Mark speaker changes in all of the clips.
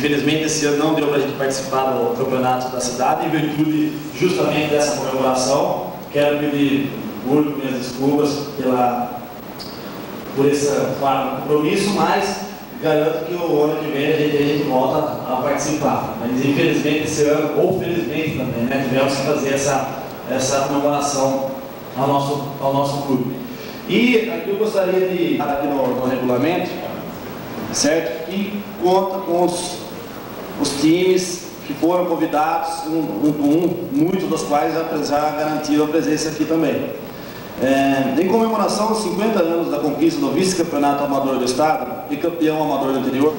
Speaker 1: Infelizmente, esse ano não deu para a gente participar do campeonato da cidade, em virtude justamente dessa comemoração. Quero pedir minhas desculpas por esse compromisso, mas garanto que o ano que vem a gente volta a participar. Mas infelizmente esse ano, ou felizmente também, né, tivemos que fazer essa comemoração ao nosso clube. E aqui eu gostaria de, aqui no regulamento,
Speaker 2: certo? E conta com os times que foram convidados, muitos dos quais já garantiram a presença aqui também. Em comemoração aos 50 anos da conquista do vice-campeonato amador do estado e campeão amador do interior,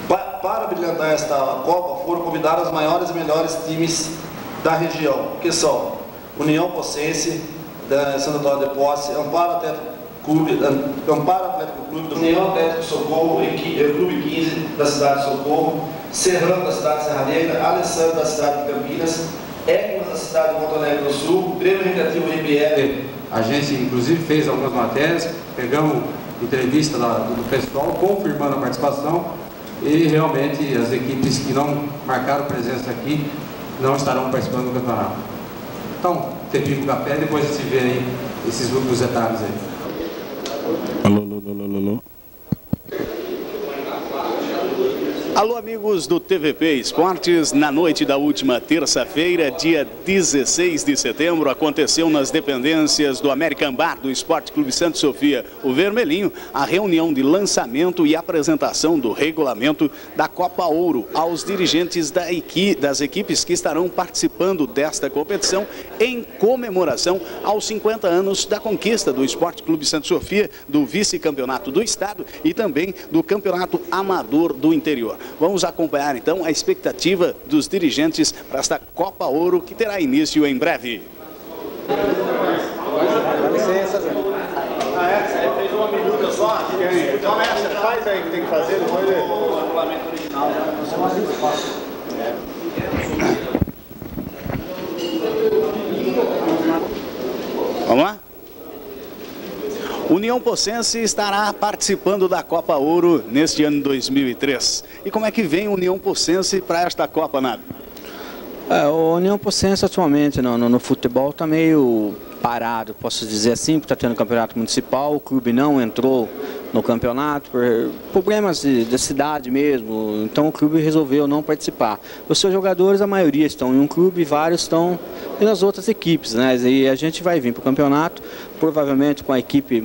Speaker 2: para brilhantar esta Copa foram convidados os maiores e melhores times da região, que são União Poccense, da Santo Antônio de Posse, Amparo Atlético Clube do União Atlético Socorro, Clube 15 da cidade de Socorro, Serrano da cidade de Serra Negra, Alessandro da cidade de Campinas, Ecmas da cidade de Monte Alegre do Sul, Grêmio Recreativo RBL.
Speaker 3: A gente inclusive fez algumas matérias, pegamos entrevista do pessoal, confirmando a participação, e realmente as equipes que não marcaram presença aqui não estarão participando do campeonato. Então, termina o café e depois a gente vê aí esses últimos detalhes aí.
Speaker 4: Alô. Alô, amigos do TVP Esportes. Na noite da última terça-feira, dia 16 de setembro, aconteceu nas dependências do American Bar do Esporte Clube Santa Sofia, o Vermelhinho, a reunião de lançamento e apresentação do regulamento da Copa Ouro aos dirigentes das equipes que estarão participando desta competição em comemoração aos 50 anos da conquista do Esporte Clube Santa Sofia, do vice-campeonato do estado e também do campeonato amador do interior. Vamos acompanhar então a expectativa dos dirigentes para esta Copa Ouro que terá início em breve.
Speaker 5: Dá licença, Zé. Você fez uma minuta só? Então, você faz aí que tem que fazer, depois o regulamento original já não é fácil.
Speaker 4: Vamos lá? União Poccense estará participando da Copa Ouro neste ano 2003. E como é que vem a União Poccense para esta Copa, Nado?
Speaker 6: O União Poccense atualmente no futebol está meio parado, posso dizer assim, porque está tendo campeonato municipal, o clube não entrou no campeonato por problemas da cidade mesmo, então o clube resolveu não participar. Os seus jogadores, a maioria estão em um clube, vários estão nas outras equipes, né? E a gente vai vir para o campeonato, provavelmente com a equipe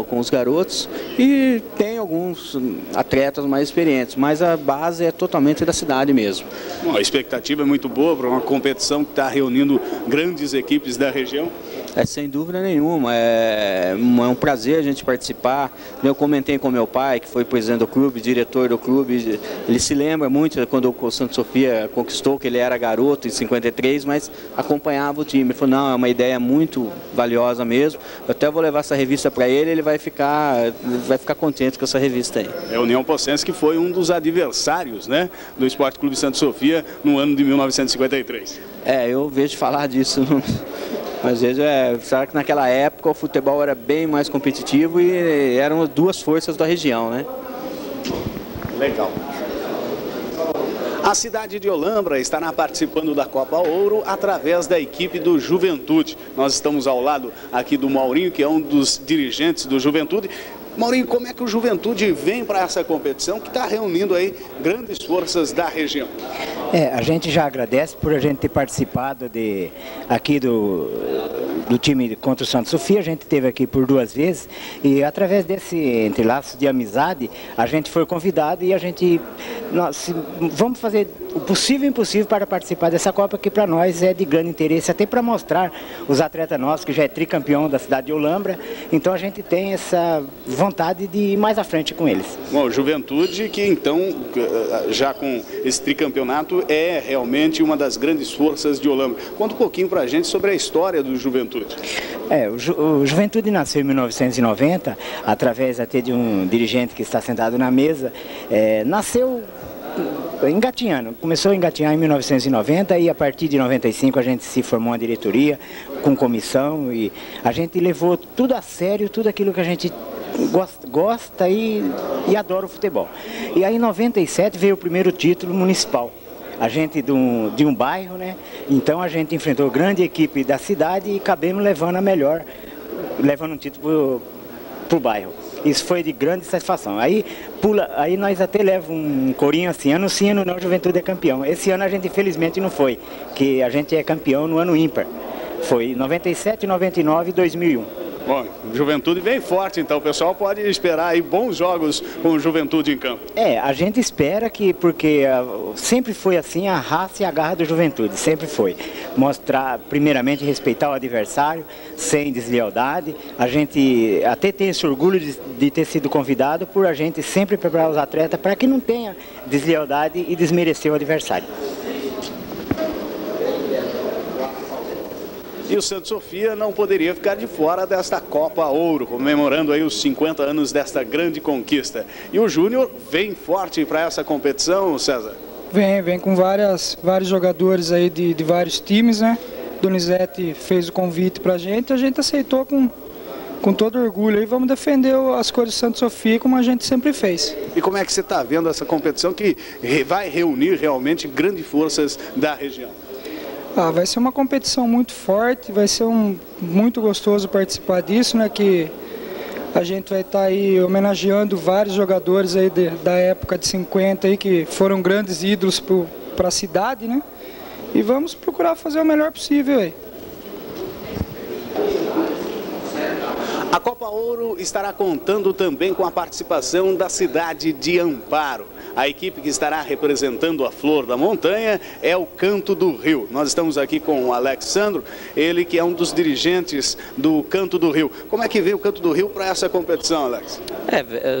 Speaker 6: com os garotos, e tem alguns atletas mais experientes, mas a base é totalmente da cidade mesmo.
Speaker 4: Bom, a expectativa é muito boa para uma competição que está reunindo grandes equipes da região.
Speaker 6: Sem dúvida nenhuma, é um prazer a gente participar. Eu comentei com meu pai, que foi presidente do clube, diretor do clube, ele se lembra muito quando o Santa Sofia conquistou, que ele era garoto em 53, mas acompanhava o time. Ele falou, não, é uma ideia muito valiosa mesmo, eu até vou levar essa revista para ele vai ficar contente com essa revista aí.
Speaker 4: É a União Poccense que foi um dos adversários, né, do Esporte Clube Santa Sofia no ano de 1953.
Speaker 6: Eu vejo falar disso. Às vezes, será que naquela época o futebol era bem mais competitivo e eram duas forças da região, né?
Speaker 4: Legal. A cidade de Olambra estará participando da Copa Ouro através da equipe do Juventude. Nós estamos ao lado aqui do Maurinho, que é um dos dirigentes do Juventude. Maurinho, como é que o Juventude vem para essa competição que está reunindo aí grandes forças da região?
Speaker 7: A gente já agradece por a gente ter participado aqui do time contra o Santa Sofia. A gente esteve aqui por 2 vezes e através desse entrelaço de amizade a gente foi convidado e nós vamos fazer o possível e impossível para participar dessa Copa, que para nós é de grande interesse, até para mostrar os atletas nossos, que já é tricampeão da cidade de Olambra. Então a gente tem essa vontade de ir mais à frente com eles.
Speaker 4: Bom, Juventude que então, já com esse tricampeonato, é realmente uma das grandes forças de Olambra. Conta um pouquinho para a gente sobre a história do Juventude.
Speaker 7: O Juventude nasceu em 1990, através até de um dirigente que está sentado na mesa. Nasceu engatinhando, começou a engatinhar em 1990 e a partir de 95 a gente se formou uma diretoria com comissão e a gente levou tudo a sério, tudo aquilo que a gente gosta e adora o futebol. E aí em 97 veio o primeiro título municipal. A gente de um bairro, né? Então a gente enfrentou grande equipe da cidade e acabamos levando levando um título pro bairro. Isso foi de grande satisfação. Aí nós até levamos um corinho assim, ano sim, ano não, Juventude é campeão. Esse ano a gente infelizmente não foi, que a gente é campeão no ano ímpar. Foi 97, 99 e 2001.
Speaker 4: Bom, Juventude vem forte, então o pessoal pode esperar aí bons jogos com o Juventude em campo.
Speaker 7: A gente espera que, porque sempre foi assim a raça e a garra do Juventude, sempre foi. Mostrar, primeiramente, respeitar o adversário, sem deslealdade. A gente até tem esse orgulho de ter sido convidado por a gente sempre preparar os atletas para que não tenha deslealdade e desmerecer o adversário.
Speaker 4: E o Santa Sofia não poderia ficar de fora desta Copa Ouro, comemorando aí os 50 anos desta grande conquista. E o Júnior vem forte para essa competição, César?
Speaker 8: Vem com vários jogadores aí de vários times, né? Donizete fez o convite pra gente, a gente aceitou com todo orgulho. E vamos defender as cores do Santa Sofia como a gente sempre fez.
Speaker 4: E como é que você está vendo essa competição que vai reunir realmente grandes forças da região?
Speaker 8: Vai ser uma competição muito forte, vai ser muito gostoso participar disso, né? Que a gente vai estar aí homenageando vários jogadores aí da época de 50 aí, que foram grandes ídolos para a cidade, né? E vamos procurar fazer o melhor possível aí.
Speaker 4: A Copa Ouro estará contando também com a participação da cidade de Amparo. A equipe que estará representando a Flor da Montanha é o Canto do Rio. Nós estamos aqui com o Alexandro, ele que é um dos dirigentes do Canto do Rio. Como é que vê o Canto do Rio para essa competição, Alex?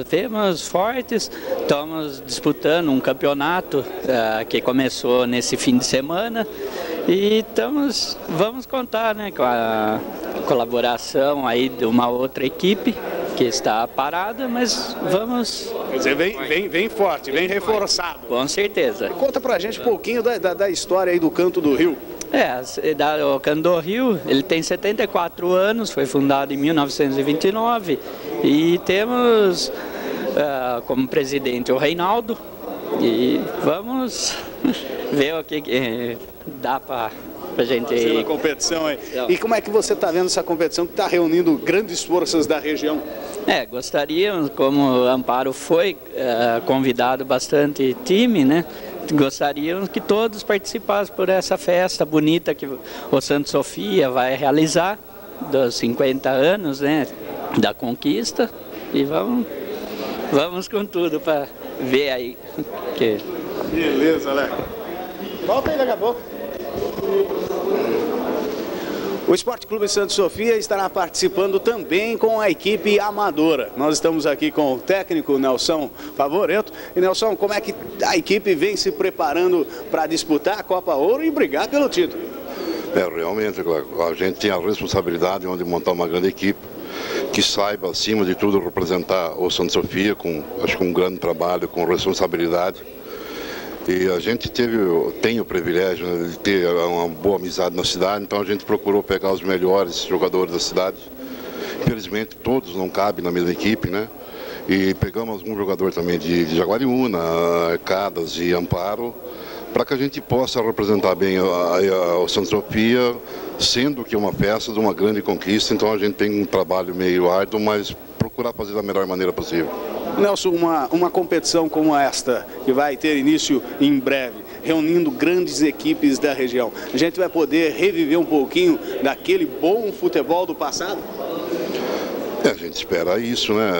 Speaker 9: Temos fortes, estamos disputando um campeonato que começou nesse fim de semana e vamos contar, né, com a colaboração aí de uma outra equipe que está parada, mas vamos...
Speaker 4: Quer dizer, vem forte, vem reforçado.
Speaker 9: Com certeza.
Speaker 4: Conta pra gente um pouquinho da história aí do Canto do Rio.
Speaker 9: O Canto do Rio, ele tem 74 anos, foi fundado em 1929 e temos como presidente o Reinaldo e vamos ver o que dá para a gente...
Speaker 4: Uma competição aí. E como é que você está vendo essa competição que está reunindo grandes forças da região?
Speaker 9: Gostaríamos, como Amparo foi convidado bastante time, né? Gostaríamos que todos participassem por essa festa bonita que o Santa Sofia vai realizar, dos 50 anos, né, da conquista. E vamos com tudo para ver aí.
Speaker 4: Beleza, Alex. Volta aí daqui a pouco. O Esporte Clube Santa Sofia estará participando também com a equipe amadora. Nós estamos aqui com o técnico Nelson Favoreto. E Nelson, como é que a equipe vem se preparando para disputar a Copa Ouro e brigar pelo título?
Speaker 10: Realmente, a gente tem a responsabilidade de montar uma grande equipe que saiba, acima de tudo, representar o Santa Sofia com, acho que um grande trabalho, com responsabilidade. E a gente tem o privilégio, né, de ter uma boa amizade na cidade, então a gente procurou pegar os melhores jogadores da cidade. Infelizmente todos não cabem na mesma equipe, né? E pegamos algum jogador também de Jaguariúna, Cadas e Amparo, para que a gente possa representar bem o Santa Sofia, sendo que é uma peça de uma grande conquista, então a gente tem um trabalho meio árduo, mas procurar fazer da melhor maneira possível.
Speaker 4: Nelson, uma competição como esta, que vai ter início em breve, reunindo grandes equipes da região, a gente vai poder reviver um pouquinho daquele bom futebol do passado?
Speaker 10: A gente espera isso, né?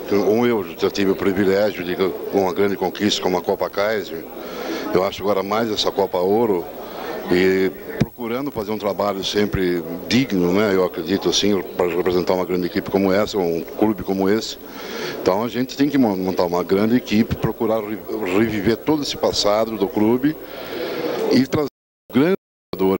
Speaker 10: Eu já tive o privilégio de, com uma grande conquista como a Copa Kaiser, eu acho agora mais essa Copa Ouro, e procurando fazer um trabalho sempre digno, né? Eu acredito assim, para representar uma grande equipe como essa, um clube como esse. Então a gente tem que montar uma grande equipe, procurar reviver todo esse passado do clube e trazer grandes jogadores.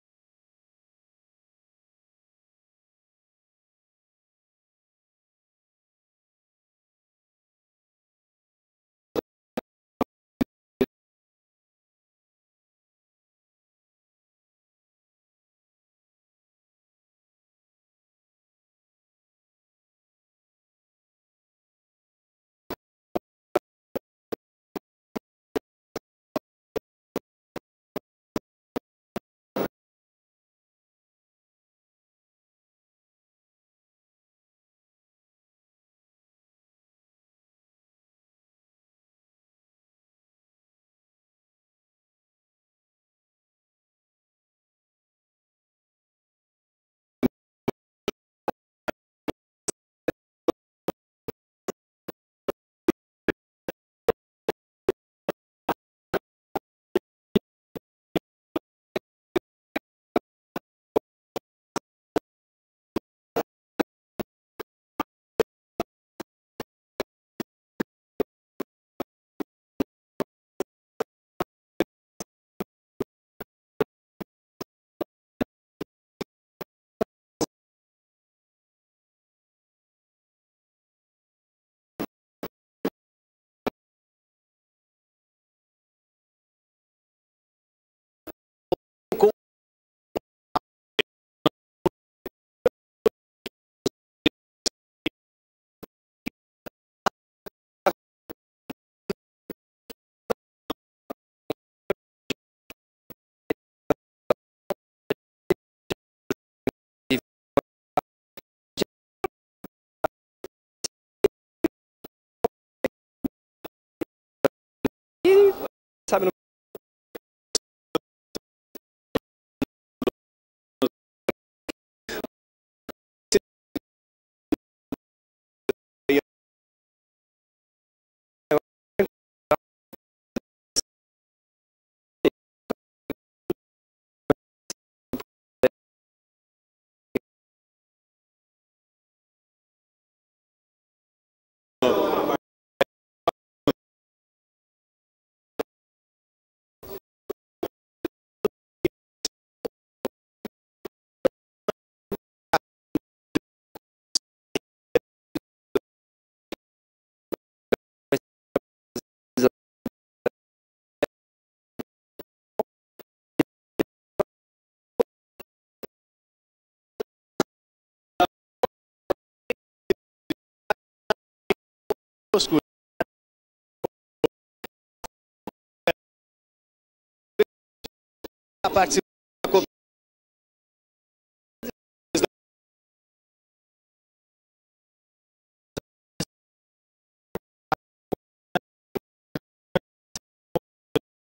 Speaker 11: sabe,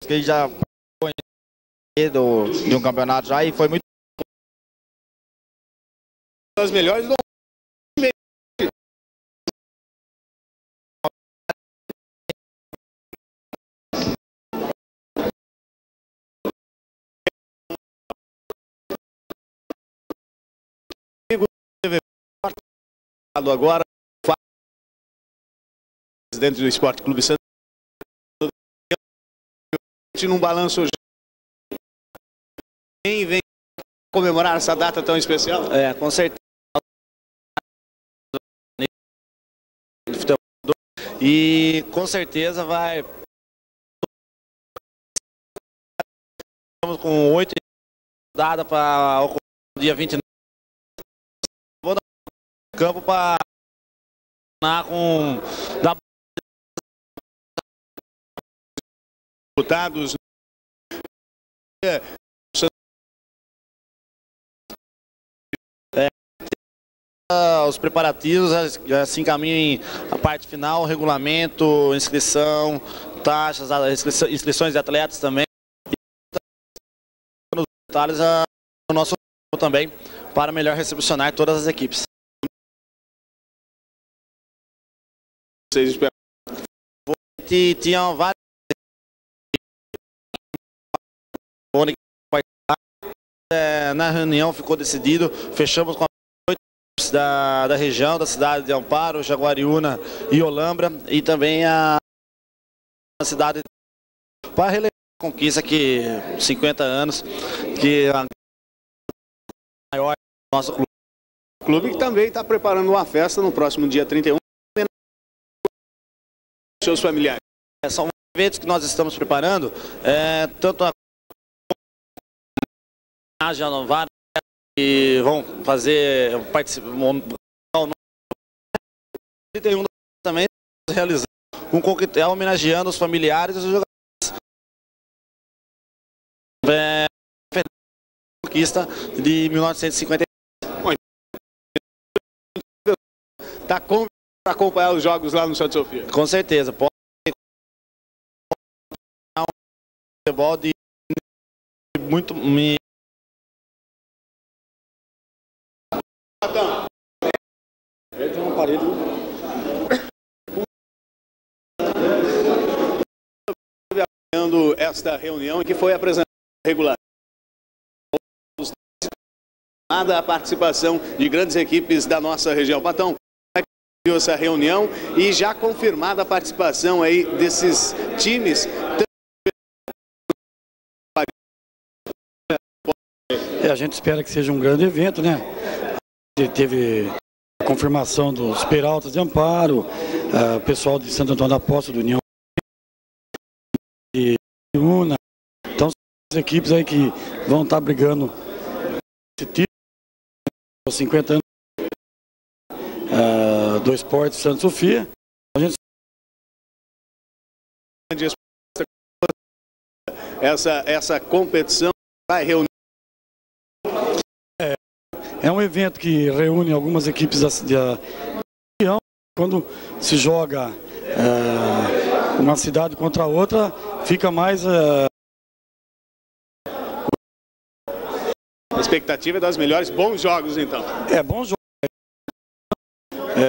Speaker 2: que já de um campeonato já e foi muito
Speaker 4: As melhores do agora presidente do Esporte Clube Santos num balanço. Quem vem comemorar essa data tão especial?
Speaker 2: Com certeza. E com certeza vai. Estamos com 8 dadas para o dia 29. Vou dar um campo para com da
Speaker 4: Deputados.
Speaker 2: Os preparativos assim caminham a parte final, regulamento, inscrição, taxas, inscrições de atletas também. Nos detalhes o nosso também para melhor recepcionar todas as equipes.
Speaker 4: Vocês esperam?
Speaker 2: Tinham vários na reunião ficou decidido, fechamos com da região, da cidade de Amparo, Jaguariúna e Olambra, e também a cidade para relevar a conquista que 50 anos, que é a maior do nosso clube.
Speaker 4: O clube que também está preparando uma festa no próximo dia 31, seus familiares.
Speaker 2: São eventos que nós estamos preparando, tanto a que vão fazer também realizando um coquetel homenageando os familiares dos jogadores. Conquista de 1950.
Speaker 4: Está convidado para acompanhar os jogos lá no Santa Sofia?
Speaker 2: Com certeza. Pode um futebol de muito
Speaker 4: esta reunião que foi apresentada regular a participação de grandes equipes da nossa região. Patão, essa reunião e já confirmada a participação aí desses times.
Speaker 12: A gente espera que seja um grande evento, né? Teve a confirmação dos Peraltas de Amparo, o pessoal de Santo Antônio da Poça, do União e Una. Então, são as equipes aí que vão estar brigando esse título, 50 anos do esporte Santa Sofia. A gente...
Speaker 4: essa competição vai reunir.
Speaker 12: É um evento que reúne algumas equipes da região. Quando se joga uma cidade contra a outra, fica mais...
Speaker 4: A expectativa é das melhores, bons jogos então.
Speaker 12: Bons jogos.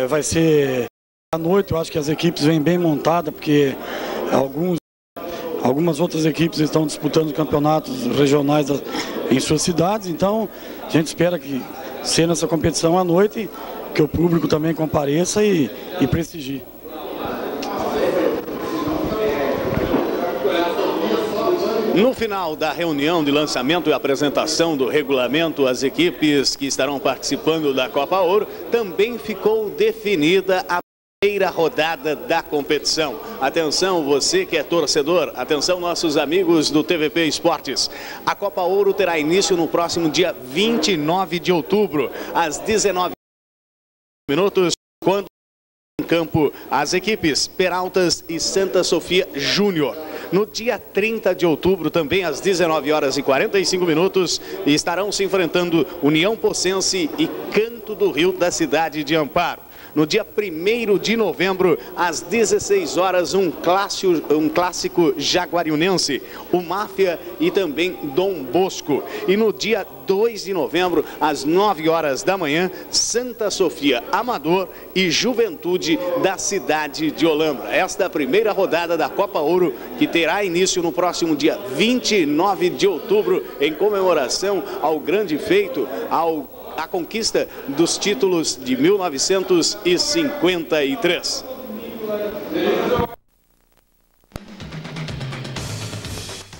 Speaker 12: Vai ser à noite, eu acho que as equipes vêm bem montadas, porque algumas outras equipes estão disputando campeonatos regionais em suas cidades, então a gente espera que, sendo essa competição à noite, que o público também compareça e prestigie.
Speaker 4: No final da reunião de lançamento e apresentação do regulamento, as equipes que estarão participando da Copa Ouro, também ficou definida a primeira rodada da competição. Atenção, você que é torcedor, atenção, nossos amigos do TVP Esportes. A Copa Ouro terá início no próximo dia 29 de outubro, às 19h, quando em campo as equipes Peraltas e Santa Sofia Júnior. No dia 30 de outubro, também às 19h45, estarão se enfrentando União Pocense e Canto do Rio da cidade de Amparo. No dia 1º de novembro, às 16 horas, um clássico jaguariunense, o Máfia e também Dom Bosco. E no dia 2 de novembro, às 9 horas da manhã, Santa Sofia Amador e Juventude da cidade de Olambra. Esta é a primeira rodada da Copa Ouro, que terá início no próximo dia 29 de outubro, em comemoração ao grande feito, a conquista dos títulos de 1953.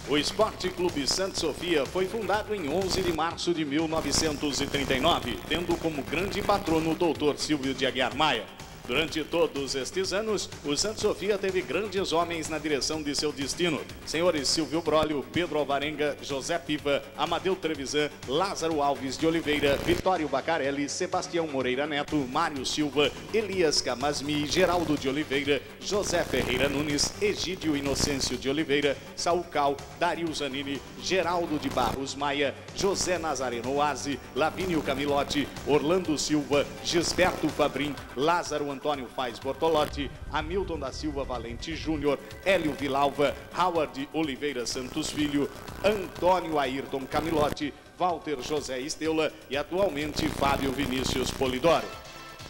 Speaker 4: O Esporte Clube Santa Sofia foi fundado em 11 de março de 1939, tendo como grande patrono o Dr. Silvio de Aguiar Maia. Durante todos estes anos, o Santa Sofia teve grandes homens na direção de seu destino. Senhores Silvio Brolio, Pedro Alvarenga, José Piva, Amadeu Trevisan, Lázaro Alves de Oliveira, Vitório Bacarelli, Sebastião Moreira Neto, Mário Silva, Elias Camasmi, Geraldo de Oliveira, José Ferreira Nunes, Egídio Inocêncio de Oliveira, Saul Cal, Dario Zanini, Geraldo de Barros Maia, José Nazareno Oasi, Lavínio Camilotti, Orlando Silva, Gisberto Fabrim, Lázaro Antônio Faz Bortolotti, Hamilton da Silva Valente Júnior, Hélio Vilalva, Howard Oliveira Santos Filho, Antônio Ayrton Camilotti, Walter José Esteula e atualmente Fábio Vinícius Polidoro.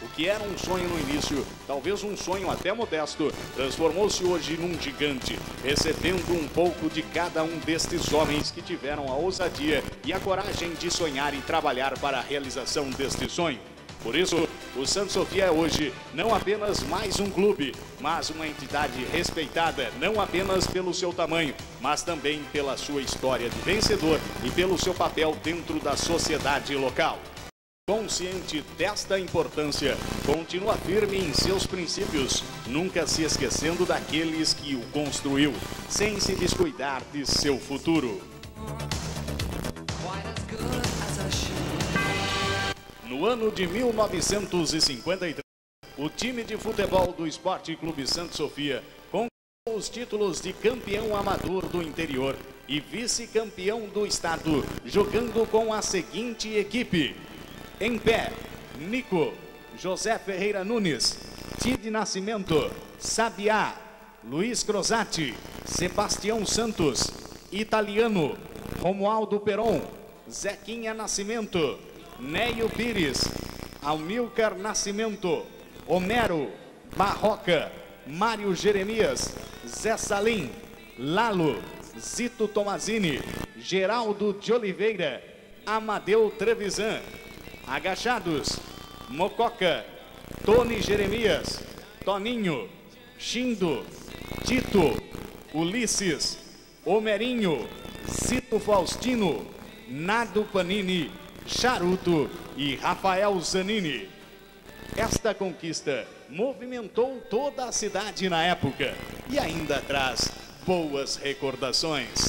Speaker 4: O que era um sonho no início, talvez um sonho até modesto, transformou-se hoje num gigante, recebendo um pouco de cada um destes homens que tiveram a ousadia e a coragem de sonhar e trabalhar para a realização deste sonho. Por isso, o Santa Sofia é hoje não apenas mais um clube, mas uma entidade respeitada não apenas pelo seu tamanho, mas também pela sua história de vencedor e pelo seu papel dentro da sociedade local. Consciente desta importância, continua firme em seus princípios, nunca se esquecendo daqueles que o construiu, sem se descuidar de seu futuro. No ano de 1953, o time de futebol do Esporte Clube Santa Sofia conquistou os títulos de campeão amador do interior e vice-campeão do estado, jogando com a seguinte equipe: em pé, Nico, José Ferreira Nunes, Tide Nascimento, Sabiá, Luiz Crosati, Sebastião Santos, Italiano, Romualdo Peron, Zequinha Nascimento, Neio Pires, Amilcar Nascimento, Homero, Barroca, Mário Jeremias, Zé Salim, Lalo, Zito Tomazini, Geraldo de Oliveira, Amadeu Trevisan. Agachados, Mococa, Tony Jeremias, Toninho, Chindo, Tito, Ulisses, Homerinho, Zito Faustino, Nado Panini, Charuto e Rafael Zanini. Esta conquista movimentou toda a cidade na época e ainda traz boas recordações.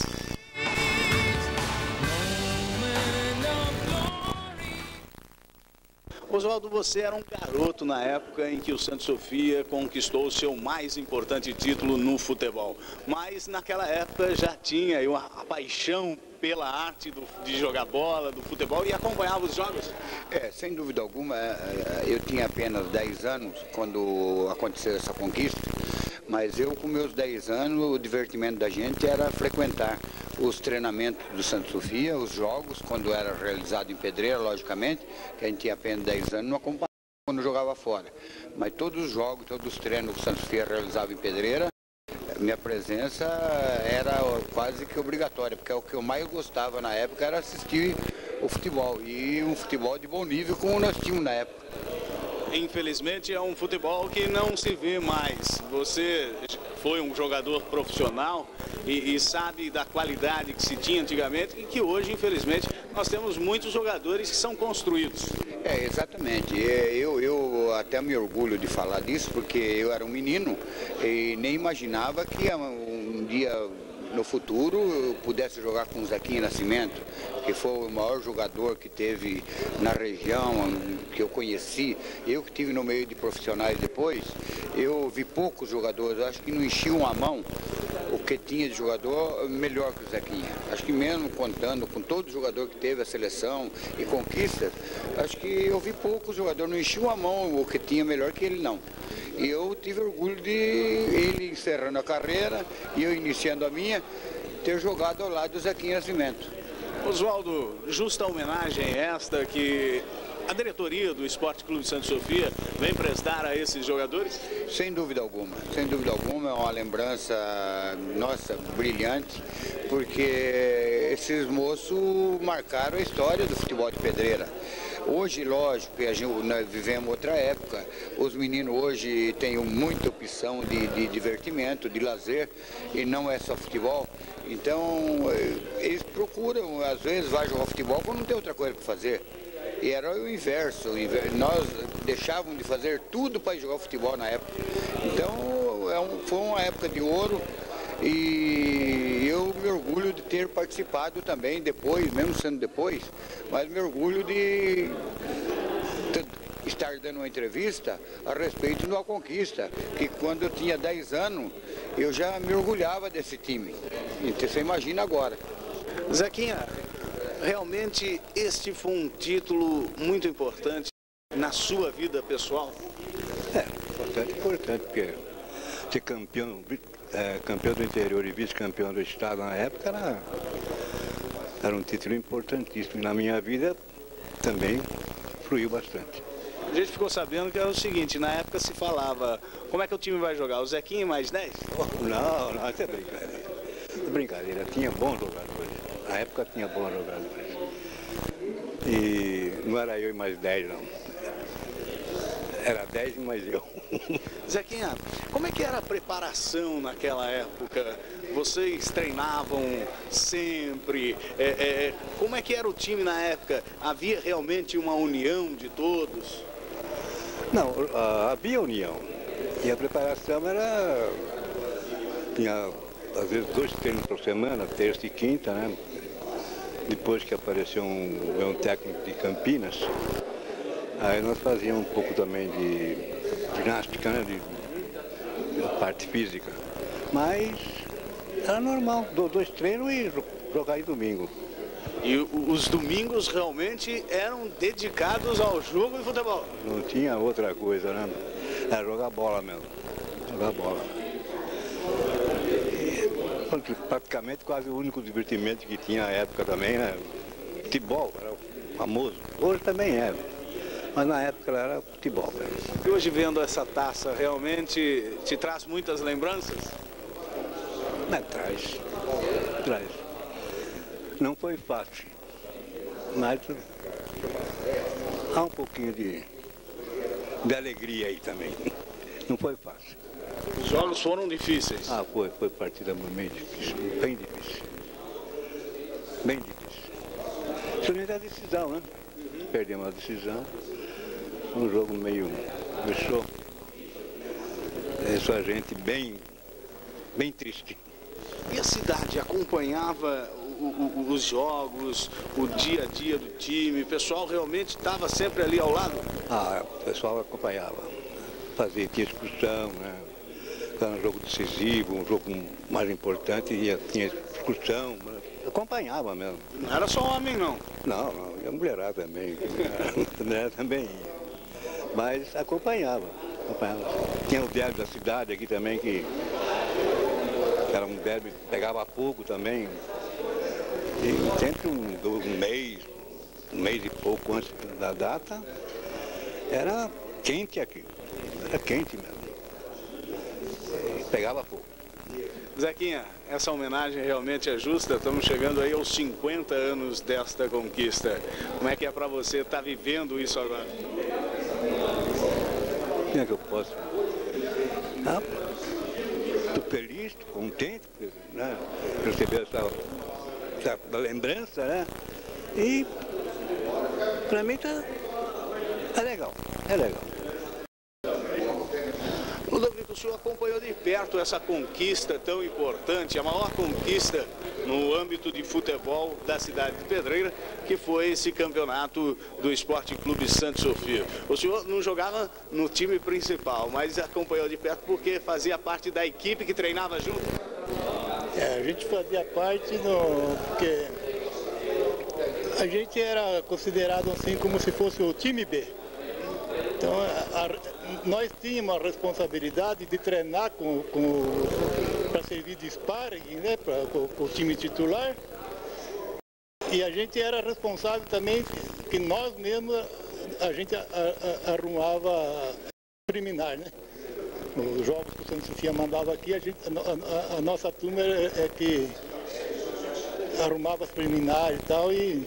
Speaker 4: Oswaldo, você era um garoto na época em que o Santa Sofia conquistou o seu mais importante título no futebol. Mas naquela época já tinha a paixão pela arte de jogar bola, do futebol, e acompanhava os jogos?
Speaker 11: Sem dúvida alguma. Eu tinha apenas 10 anos quando aconteceu essa conquista. Mas eu, com meus 10 anos, o divertimento da gente era frequentar os treinamentos do Santa Sofia, os jogos, quando era realizado em Pedreira, logicamente, que a gente tinha apenas 10 anos, não acompanhava quando jogava fora. Mas todos os jogos, todos os treinos que o Santa Sofia realizava em Pedreira, minha presença era quase que obrigatória, porque o que eu mais gostava na época era assistir o futebol, e um futebol de bom nível como nós tínhamos na época.
Speaker 4: Infelizmente é um futebol que não se vê mais. Você foi um jogador profissional e sabe da qualidade que se tinha antigamente e que hoje, infelizmente, nós temos muitos jogadores que são construídos.
Speaker 11: Exatamente. Eu até me orgulho de falar disso, porque eu era um menino e nem imaginava que um dia no futuro eu pudesse jogar com o Zequinha Nascimento, que foi o maior jogador que teve na região, que eu conheci. Eu que estive no meio de profissionais depois, eu vi poucos jogadores, acho que não enchiam a mão o que tinha de jogador melhor que o Zequinha. Acho que mesmo contando com todo jogador que teve a seleção e conquistas, acho que eu vi poucos jogadores, não enchiam a mão o que tinha melhor que ele não. E eu tive orgulho de ele encerrando a carreira e eu iniciando a minha, ter jogado ao lado do Zequinha Nascimento.
Speaker 4: Oswaldo, justa homenagem esta que a diretoria do Esporte Clube Santa Sofia vem prestar a esses jogadores?
Speaker 11: Sem dúvida alguma, é uma lembrança nossa brilhante, porque esses moços marcaram a história do futebol de Pedreira. Hoje, lógico, nós vivemos outra época, os meninos hoje têm muita opção de divertimento, de lazer, e não é só futebol. Então, eles procuram, às vezes, vai jogar futebol quando não tem outra coisa para fazer. E era o inverso, nós deixávamos de fazer tudo para jogar futebol na época. Então, foi uma época de ouro. E eu me orgulho de ter participado também depois, mesmo sendo depois, mas me orgulho de estar dando uma entrevista a respeito de uma conquista, que quando eu tinha 10 anos, eu já me orgulhava desse time. Então você imagina agora.
Speaker 4: Zequinha, realmente este foi um título muito importante na sua vida pessoal?
Speaker 13: Bastante importante, porque ser campeão do interior e vice-campeão do estado na época era um título importantíssimo. E na minha vida também fluiu bastante.
Speaker 4: A gente ficou sabendo que era o seguinte, na época se falava, como é que o time vai jogar? O Zequinha mais 10?
Speaker 13: Não, isso é brincadeira. Brincadeira, tinha bons jogadores. Na época tinha bons jogadores. E não era eu e mais 10 não. Era 10 e mais eu.
Speaker 4: Zequinha, como é que era a preparação naquela época? Vocês treinavam sempre? Como é que era o time na época? Havia realmente uma união de todos?
Speaker 13: Não, havia união. E a preparação tinha às vezes 2 treinos por semana, terça e quinta, né? Depois que apareceu um técnico de Campinas, aí nós fazíamos um pouco também de ginástica, né? De parte física. Mas era normal, 2 treinos e jogar em domingo.
Speaker 4: E os domingos realmente eram dedicados ao jogo de futebol?
Speaker 13: Não tinha outra coisa, né? Era jogar bola mesmo. Jogar bola. E, praticamente quase o único divertimento que tinha na época também, né? Futebol, era famoso. Hoje também é. Mas na época era futebol.
Speaker 4: E hoje vendo essa taça, realmente te traz muitas lembranças?
Speaker 13: Traz. Não foi fácil, mas há um pouquinho de alegria aí também. Não foi fácil.
Speaker 4: Os jogos foram difíceis?
Speaker 13: Foi partida bem difícil. Bem difícil. Somente a decisão, né? Perdemos a decisão. Um jogo meio deixou a gente bem triste.
Speaker 4: E a cidade acompanhava os jogos, o dia a dia do time? O pessoal realmente estava sempre ali ao lado?
Speaker 13: O pessoal acompanhava. Tinha excursão, né? Era um jogo decisivo, um jogo mais importante, tinha excursão. Acompanhava mesmo.
Speaker 4: Não era só homem, não?
Speaker 13: Não, e a mulherada também. A mulherada também ia. Mas acompanhava. Tinha o derby da cidade aqui também, que era um derby que pegava fogo também. E sempre um mês e pouco antes da data, era quente aqui. Era quente mesmo. E pegava fogo.
Speaker 4: Zequinha, essa homenagem realmente é justa. Estamos chegando aí aos 50 anos desta conquista. Como é que é para você estar vivendo isso agora?
Speaker 13: Como é que eu posso? Estou feliz, estou contente, né? Receber essa lembrança, né? E para mim é legal, é legal.
Speaker 4: Ludovico, o senhor acompanhou de perto essa conquista tão importante, a maior conquista no âmbito de futebol da cidade de Pedreira, que foi esse campeonato do Esporte Clube Santa Sofia. O senhor não jogava no time principal, mas acompanhou de perto porque fazia parte da equipe que treinava junto?
Speaker 14: A gente fazia parte porque a gente era considerado assim como se fosse o time B. Então, nós tínhamos a responsabilidade de treinar para servir de sparring, né, com o time titular. E a gente era responsável também que nós mesmos, a gente arrumava preliminar, né? Os jogos que o Santa Sofia mandava aqui, a nossa turma é que arrumava as preliminares e tal.
Speaker 4: E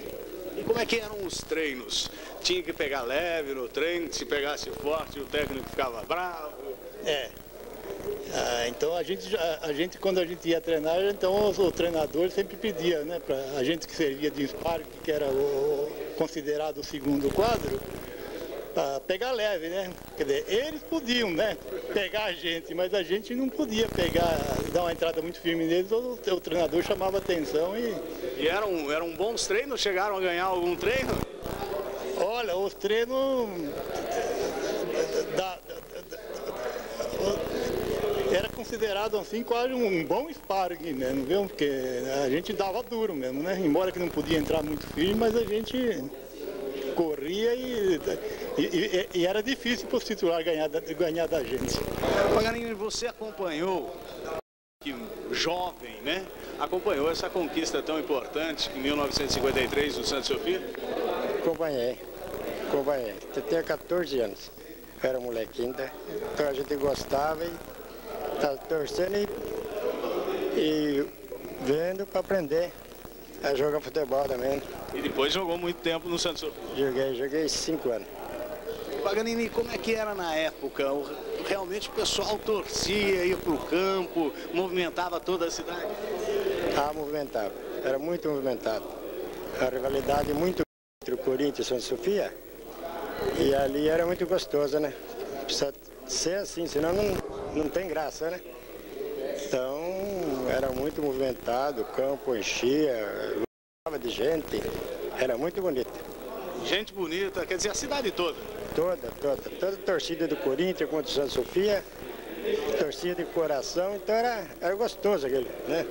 Speaker 4: como é que eram os treinos? Tinha que pegar leve no treino, se pegasse forte o técnico ficava bravo?
Speaker 14: Então a gente quando a gente ia treinar, então o treinador sempre pedia, né, para a gente que servia de sparring, que era considerado o segundo quadro, para pegar leve, né? Quer dizer, eles podiam, né, pegar a gente, mas a gente não podia dar uma entrada muito firme neles, o treinador chamava atenção
Speaker 4: E eram bons treinos? Chegaram a ganhar algum treino?
Speaker 14: Olha, os treinos era considerado assim quase um bom sparring mesmo, viu? Porque a gente dava duro mesmo, né? Embora que não podia entrar muito firme, mas a gente corria e era difícil para o titular ganhar da gente.
Speaker 4: Paganini, você acompanhou, jovem, né? Acompanhou essa conquista tão importante em 1953 do Santa Sofia?
Speaker 15: Acompanhei. Eu tinha 14 anos. Eu era molequinho, né? Então a gente gostava e estava torcendo e vendo para aprender a jogar futebol também.
Speaker 4: E depois jogou muito tempo no Santa Sofia?
Speaker 15: Joguei 5 anos.
Speaker 4: Paganini, como é que era na época? Realmente o pessoal torcia, ia para o campo, movimentava toda a cidade?
Speaker 15: Movimentava. Era muito movimentado. A rivalidade muito entre o Corinthians e o Santa Sofia. E ali era muito gostoso, né? Precisa ser assim, senão não tem graça, né? Então era muito movimentado, o campo enchia, lotava de gente, era muito bonito.
Speaker 4: Gente bonita, quer dizer, a cidade toda?
Speaker 15: Toda a torcida do Corinthians contra o Santa Sofia, torcida de coração, então era gostoso aquele, né?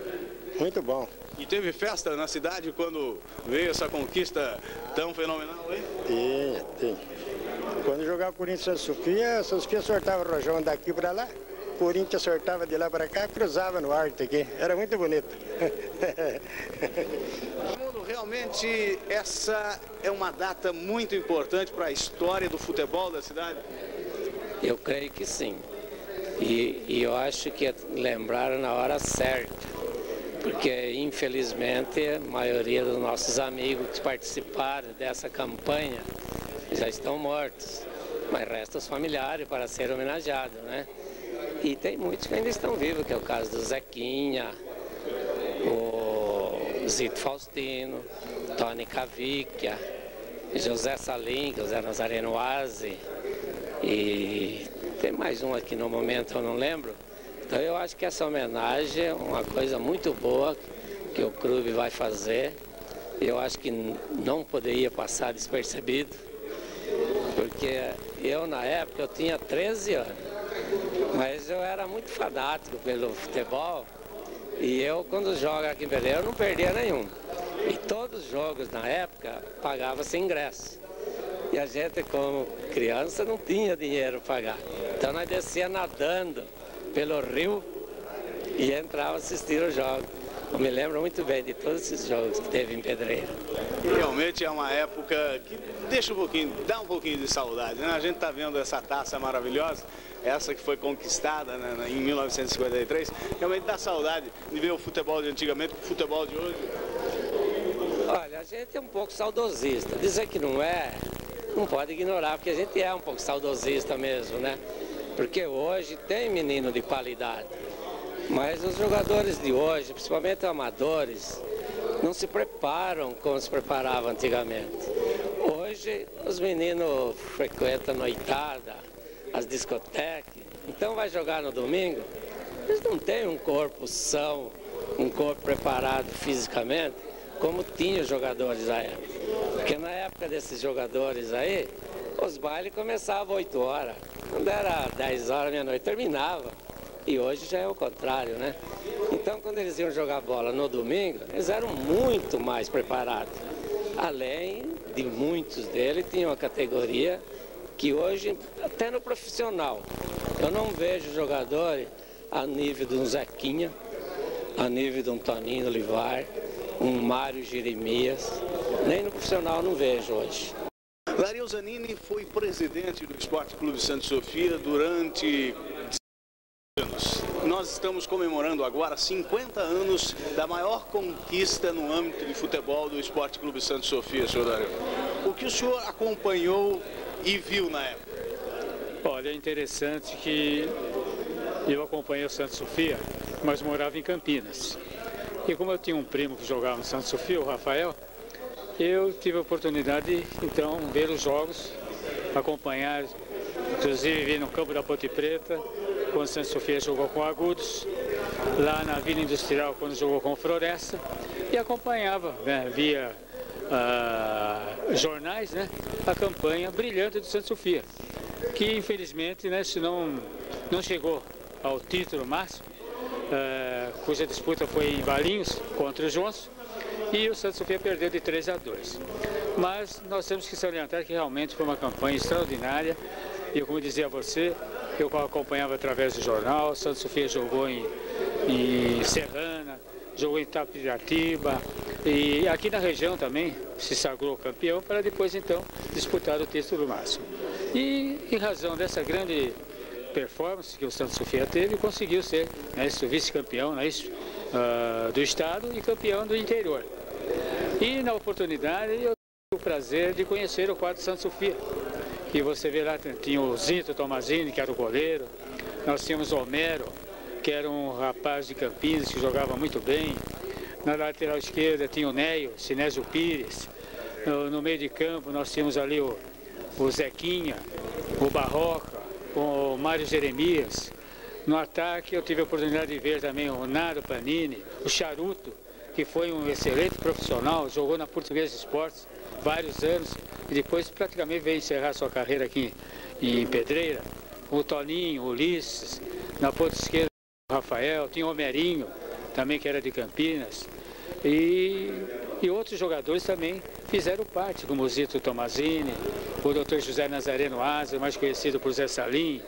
Speaker 15: Muito bom.
Speaker 4: E teve festa na cidade quando veio essa conquista tão fenomenal, hein?
Speaker 15: Tem. Quando jogava o Corinthians e Santa Sofia sortava o rojão daqui para lá, o Corinthians sortava de lá para cá, cruzava no ar aqui. Era muito bonito.
Speaker 4: Realmente essa é uma data muito importante para a história do futebol da cidade?
Speaker 16: Eu creio que sim. E eu acho que lembraram na hora certa. Porque, infelizmente, a maioria dos nossos amigos que participaram dessa campanha já estão mortos. Mas restam os familiares para ser homenageados, né? E tem muitos que ainda estão vivos, que é o caso do Zequinha, o Zito Faustino, Tony Cavicchia, José Salim, José Nazareno Aze, e tem mais um aqui no momento, eu não lembro. Então eu acho que essa homenagem é uma coisa muito boa que o clube vai fazer. Eu acho que não poderia passar despercebido, porque eu na época eu tinha 13 anos, mas eu era muito fanático pelo futebol e eu quando jogo aqui em Pedreira eu não perdia nenhum. E todos os jogos na época pagava-se ingresso. E a gente como criança não tinha dinheiro para pagar. Então nós descia nadando pelo rio e entrava assistir os jogos. Eu me lembro muito bem de todos esses jogos que teve em Pedreira.
Speaker 4: Realmente é uma época que dá um pouquinho de saudade, né? A gente está vendo essa taça maravilhosa, essa que foi conquistada, né, em 1953, realmente dá saudade de ver o futebol de antigamente com o futebol de hoje.
Speaker 16: Olha, a gente é um pouco saudosista. Dizer que não é, não pode ignorar, porque a gente é um pouco saudosista mesmo, né? Porque hoje tem menino de qualidade. Mas os jogadores de hoje, principalmente amadores, não se preparam como se preparavam antigamente. Hoje os meninos frequentam a noitada, as discotecas, então vai jogar no domingo, eles não têm um corpo são, um corpo preparado fisicamente, como tinham os jogadores da época. Porque na época desses jogadores aí, os bailes começavam às 8 horas, quando era 10 horas, meia-noite, terminava. E hoje já é o contrário, né? Então, quando eles iam jogar bola no domingo, eles eram muito mais preparados. Além de muitos deles, tinham uma categoria que hoje, até no profissional, eu não vejo jogadores a nível de um Zequinha, a nível de um Toninho Olivar, um Mário Jeremias, nem no profissional não vejo hoje.
Speaker 4: Lario Zanini foi presidente do Esporte Clube Santa Sofia durante anos. Nós estamos comemorando agora 50 anos da maior conquista no âmbito de futebol do Esporte Clube Santa Sofia, senhor Dario. O que o senhor acompanhou e viu na época?
Speaker 17: Olha, é interessante que eu acompanhei o Santa Sofia, mas morava em Campinas. E como eu tinha um primo que jogava no Santa Sofia, o Rafael, eu tive a oportunidade de, então, ver os jogos, acompanhar, inclusive vi no campo da Ponte Preta, quando o Santa Sofia jogou com Agudos, lá na Vila Industrial, quando jogou com Floresta, e acompanhava, né, via jornais, né, a campanha brilhante do Santa Sofia, que infelizmente, né, se não chegou ao título máximo, cuja disputa foi em Valinhos contra o Johnson, e o Santa Sofia perdeu de 3-2. Mas nós temos que salientar que realmente foi uma campanha extraordinária. E como dizia você, eu acompanhava através do jornal. O Santa Sofia jogou em Serrana, jogou em Itapiratiba, e aqui na região também se sagrou campeão para depois então disputar o título máximo. E em razão dessa grande performance que o Santa Sofia teve, conseguiu ser, né, vice-campeão, né, do estado e campeão do interior. E na oportunidade eu tive o prazer de conhecer o quadro Santa Sofia. E você vê lá, tinha o Zito Tomazini, que era o goleiro, nós tínhamos o Homero, que era um rapaz de Campinas que jogava muito bem. Na lateral esquerda tinha o Neio, Sinésio Pires. No meio de campo nós tínhamos ali o Zequinha, o Barroca, o Mário Jeremias. No ataque eu tive a oportunidade de ver também o Naro Panini, o Charuto, que foi um excelente profissional, jogou na Portuguesa Esportes vários anos e depois praticamente veio encerrar sua carreira aqui em Pedreira. O Toninho, o Ulisses, na ponta esquerda o Rafael, tinha o Homerinho, também que era de Campinas, e outros jogadores também fizeram parte, como o Zito Tomazini, o Dr. José Nazareno Asa, mais conhecido por Zé Salim.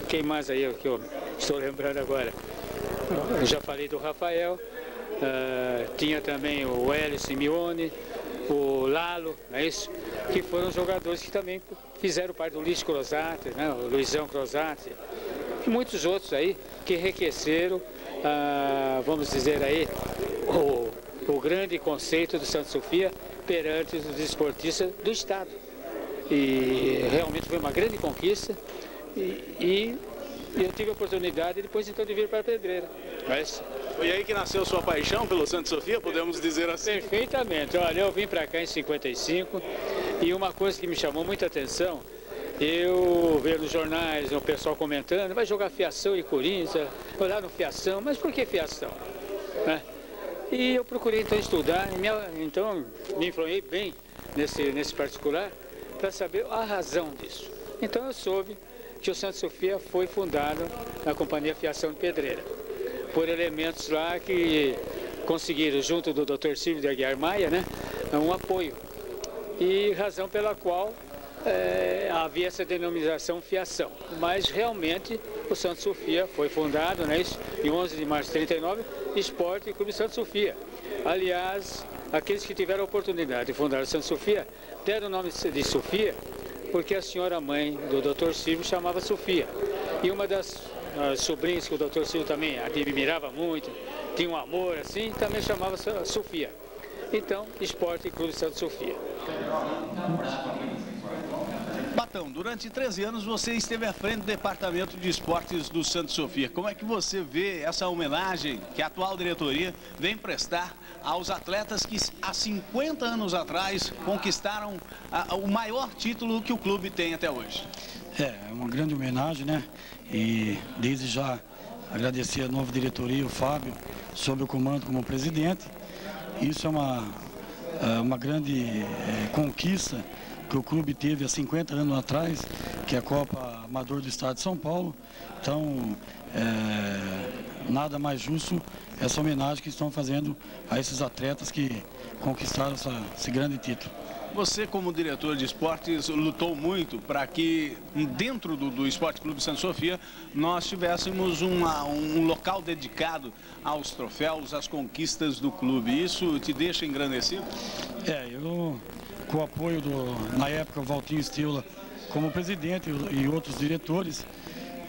Speaker 17: Quem mais aí que eu estou lembrando agora? Eu já falei do Rafael, tinha também o Hélio Simeone, o Lalo, não é isso? Que foram jogadores que também fizeram parte do Luiz Crosati, né? O Luizão Crosati, e muitos outros aí que enriqueceram, vamos dizer aí, o grande conceito do Santa Sofia perante os desportistas do estado. E realmente foi uma grande conquista e eu tive a oportunidade depois então de vir para Pedreira. Mas
Speaker 4: foi aí que nasceu sua paixão pelo Santa Sofia, podemos dizer assim?
Speaker 17: Perfeitamente. Olha, eu vim para cá em 55 e uma coisa que me chamou muita atenção, eu vejo nos jornais o pessoal comentando, vai jogar Fiação e Corinthians, olhar no Fiação, mas por que Fiação? Né? E eu procurei então estudar, então me influei bem nesse particular para saber a razão disso. Então eu soube que o Santa Sofia foi fundado na Companhia Fiação de Pedreira, por elementos lá que conseguiram, junto do Dr. Silvio de Aguiar Maia, né, um apoio. E razão pela qual havia essa denominação fiação. Mas realmente o Santa Sofia foi fundado, né, em 11 de março de 39, Esporte Clube Santa Sofia. Aliás, aqueles que tiveram a oportunidade de fundar o Santa Sofia deram o nome de Sofia porque a senhora mãe do Dr. Silvio chamava Sofia. E uma das sobrinhas que o Dr. Silvio também admirava muito, tinha um amor assim, também chamava Sofia. Então, Esporte Clube Santa Sofia.
Speaker 4: Batão, durante 13 anos você esteve à frente do Departamento de Esportes do Santa Sofia. Como é que você vê essa homenagem que a atual diretoria vem prestar aos atletas que há 50 anos atrás conquistaram o maior título que o clube tem até hoje?
Speaker 12: É uma grande homenagem, né? E desde já agradecer a nova diretoria, o Fábio, sob o comando como presidente. Isso é uma grande conquista que o clube teve há 50 anos atrás, que é a Copa Amador do Estado de São Paulo. Então, nada mais justo essa homenagem que estão fazendo a esses atletas que conquistaram esse grande título.
Speaker 4: Você, como diretor de esportes, lutou muito para que dentro do Esporte Clube Santa Sofia nós tivéssemos um local dedicado aos troféus, às conquistas do clube. Isso te deixa engrandecido?
Speaker 12: Eu, com o apoio na época, o Valtinho Stila como presidente e outros diretores,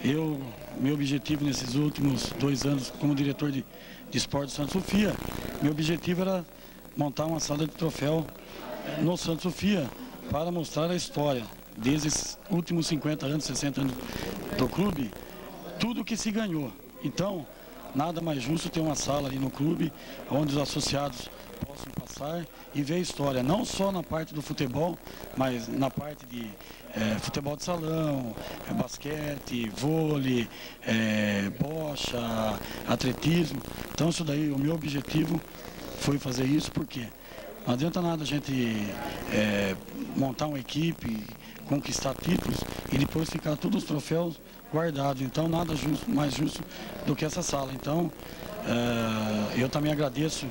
Speaker 12: meu objetivo nesses últimos 2 anos como diretor de esporte de Santa Sofia, meu objetivo era montar uma sala de troféu no Santa Sofia para mostrar a história desde esses últimos 50 anos, 60 anos do clube, tudo que se ganhou. Então, nada mais justo ter uma sala ali no clube onde os associados possam passar e ver a história, não só na parte do futebol, mas na parte de futebol de salão, basquete, vôlei, bocha, atletismo. Então, isso daí, o meu objetivo foi fazer isso, porque não adianta nada a gente montar uma equipe, conquistar títulos e depois ficar todos os troféus guardados. Então, nada mais justo do que essa sala. Então, eu também agradeço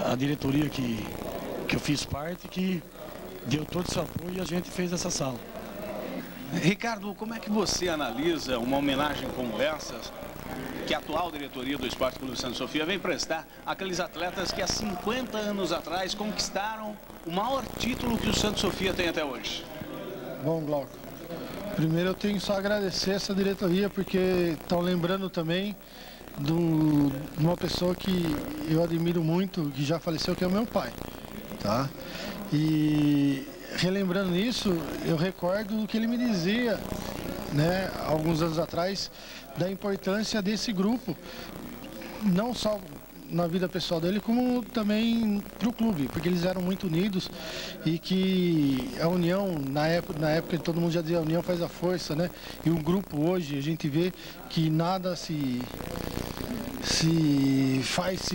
Speaker 12: a diretoria que eu fiz parte, que deu todo esse apoio e a gente fez essa sala.
Speaker 4: Ricardo, como é que você analisa uma homenagem como essa que a atual diretoria do Esporte Clube Santa Sofia vem prestar àqueles atletas que há 50 anos atrás conquistaram o maior título que o Santa Sofia tem até hoje?
Speaker 18: Bom, Glauco, primeiro eu tenho só a agradecer essa diretoria, porque estão lembrando também de uma pessoa que eu admiro muito, que já faleceu, que é o meu pai, tá? E relembrando isso, eu recordo o que ele me dizia, né, alguns anos atrás, da importância desse grupo, não só na vida pessoal dele, como também para o clube, porque eles eram muito unidos e que a união, na época todo mundo já dizia, a união faz a força, né? E o grupo hoje, a gente vê que nada se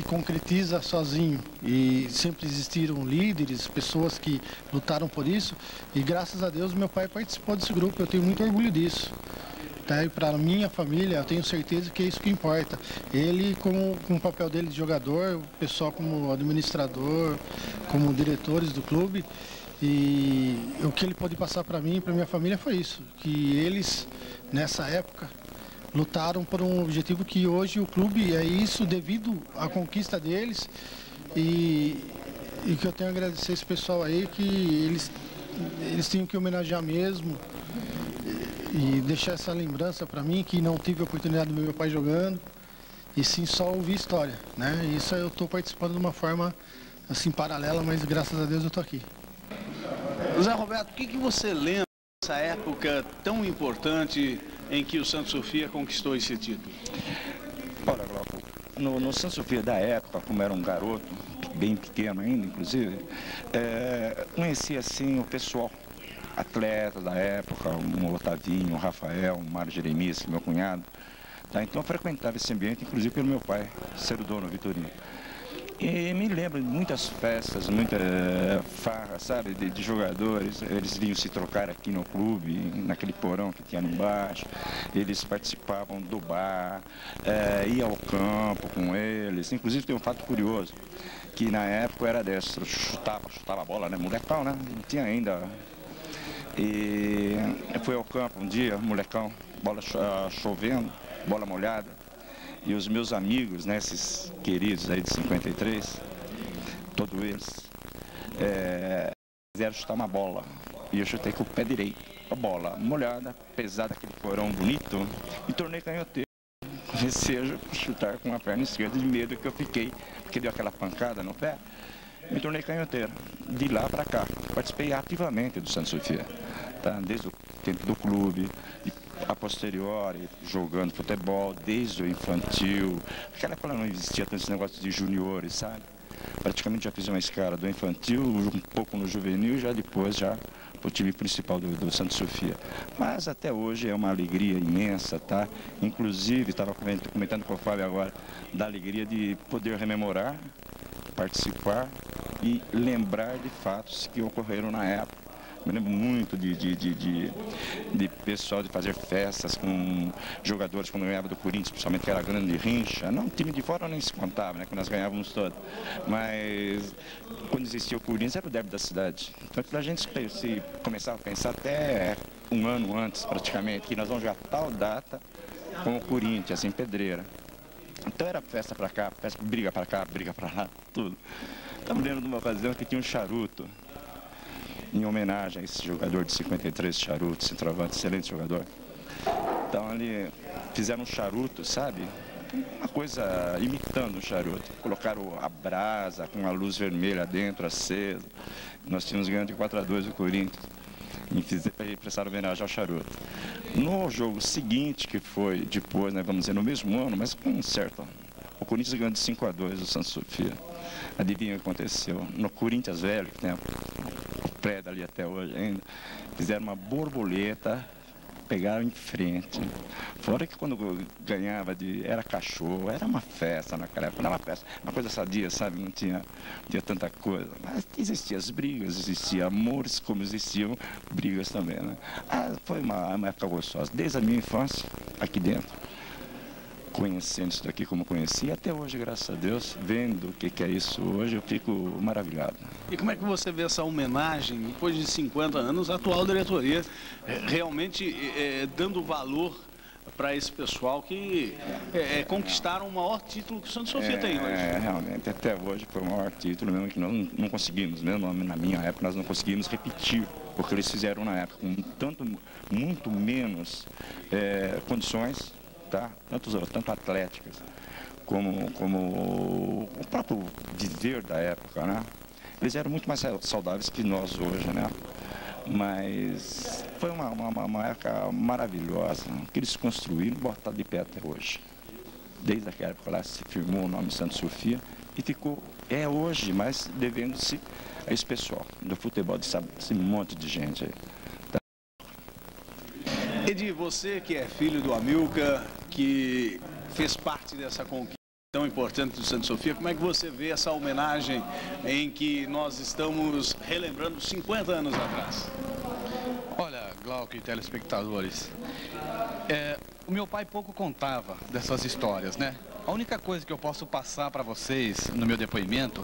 Speaker 18: concretiza sozinho, e sempre existiram líderes, pessoas que lutaram por isso, e graças a Deus meu pai participou desse grupo, eu tenho muito orgulho disso. Tá? E para minha família, eu tenho certeza que é isso que importa. Ele com o papel dele de jogador, o pessoal como administrador, como diretores do clube, e o que ele pôde passar para mim e para minha família foi isso, que eles, nessa época, lutaram por um objetivo que hoje o clube é isso devido à conquista deles, e que eu tenho a agradecer esse pessoal aí, que eles tinham que homenagear mesmo e deixar essa lembrança para mim, que não tive a oportunidade do meu pai jogando, e sim só ouvir história, né? E isso eu estou participando de uma forma assim paralela, mas graças a Deus eu estou aqui.
Speaker 4: Zé Roberto, o que você lembra dessa época tão importante em que o Santa Sofia conquistou esse título?
Speaker 19: Olha, Glauco, no Santa Sofia da época, como era um garoto, bem pequeno ainda, inclusive, conhecia assim o pessoal, atletas da época, o Otavinho, o Rafael, o Mário Jeremias, meu cunhado. Tá? Então eu frequentava esse ambiente, inclusive pelo meu pai, ser o dono, Vitorino. E me lembro de muitas festas, muita farra, sabe, de jogadores. Eles vinham se trocar aqui no clube, naquele porão que tinha ali embaixo. Eles participavam do bar, ia ao campo com eles. Inclusive tem um fato curioso, que na época eu era destro, chutava a bola, né, molecão, né, não tinha ainda E eu fui ao campo um dia, molecão, bola chovendo, bola molhada. E os meus amigos, né, esses queridos aí de 53, todos eles, quiseram chutar uma bola. E eu chutei com o pé direito. A bola molhada, pesada, aquele corão bonito, e tornei canhoteiro. Recejo chutar com a perna esquerda, de medo que eu fiquei, porque deu aquela pancada no pé. Me tornei canhoteiro. De lá para cá, participei ativamente do Santa Sofia, tá? Desde o tempo do clube, a posteriori, jogando futebol, desde o infantil. Naquela época não existia tanto esse negócio de juniores, sabe? Praticamente já fiz uma escala do infantil, um pouco no juvenil, já depois já o time principal do Santa Sofia. Mas até hoje é uma alegria imensa, tá? Inclusive, estava comentando com o Fábio agora, da alegria de poder rememorar, participar e lembrar de fatos que ocorreram na época. Me lembro muito de pessoal de fazer festas com jogadores quando ganhava do Corinthians, principalmente que era grande rincha. Não, time de fora nem se contava, né? Quando nós ganhávamos todos. Mas quando existia o Corinthians era o derby da cidade. Então a gente se começava a pensar até um ano antes, praticamente, que nós vamos jogar tal data com o Corinthians, em Pedreira. Então era festa pra cá, festa, briga pra cá, briga pra lá, tudo. Estamos lembro de uma ocasião que tinha um charuto, em homenagem a esse jogador de 53, Charuto, centroavante, excelente jogador. Então ali fizeram um charuto, sabe? Uma coisa imitando o charuto. Colocaram a brasa com a luz vermelha dentro, acesa. Nós tínhamos ganhado de 4-2 o Corinthians. E prestaram homenagem ao charuto. No jogo seguinte, que foi depois, né, vamos dizer, no mesmo ano, mas com um certo... O Corinthians ganhou de 5-2 o Santa Sofia. Adivinha o que aconteceu? No Corinthians velho, que tem o prédio ali até hoje ainda, fizeram uma borboleta, pegaram em frente. Fora que quando ganhava era cachorro, era uma festa naquela época, não era uma festa, uma coisa sadia, sabe? Não tinha tanta coisa. Mas existiam as brigas, existiam amores, como existiam brigas também, né? Foi uma época gostosa, desde a minha infância, aqui dentro. Conhecendo isso daqui como conheci, até hoje, graças a Deus, vendo o que é isso hoje, eu fico maravilhado.
Speaker 4: E como é que você vê essa homenagem, depois de 50 anos, a atual diretoria realmente dando valor para esse pessoal que conquistaram o maior título que o Santa Sofia tem hoje?
Speaker 19: Realmente, até hoje foi o maior título, mesmo que nós não conseguimos, mesmo na minha época, nós não conseguimos repetir o que eles fizeram na época, com muito menos condições, tá? Tanto atléticas como o próprio viver da época, né? Eles eram muito mais saudáveis que nós hoje, né? Mas foi uma época maravilhosa, que eles construíram e botaram de pé até hoje. Desde aquela época lá se firmou o nome Santa Sofia e ficou, hoje, mas devendo-se a esse pessoal do futebol, esse monte de gente aí.
Speaker 4: Edi, você que é filho do Amilcar, que fez parte dessa conquista tão importante do Santa Sofia, como é que você vê essa homenagem em que nós estamos relembrando 50 anos atrás?
Speaker 20: Olha, Glauco e telespectadores, o meu pai pouco contava dessas histórias, né? A única coisa que eu posso passar para vocês no meu depoimento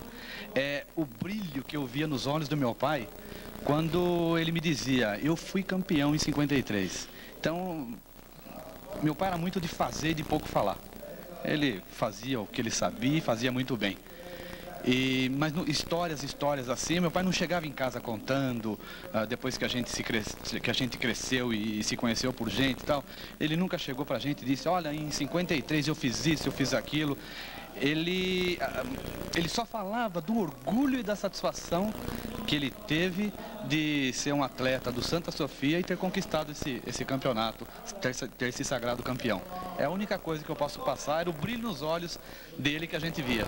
Speaker 20: é o brilho que eu via nos olhos do meu pai quando ele me dizia, eu fui campeão em 53. Então, meu pai era muito de fazer e de pouco falar. Ele fazia o que ele sabia e fazia muito bem. Mas histórias assim, meu pai não chegava em casa contando, depois que a gente cresceu e se conheceu por gente e tal. Ele nunca chegou pra gente e disse, olha, em 53 eu fiz isso, eu fiz aquilo. Ele só falava do orgulho e da satisfação que ele teve de ser um atleta do Santa Sofia e ter conquistado esse campeonato, ter se sagrado campeão. É a única coisa que eu posso passar, era o brilho nos olhos dele que a gente via.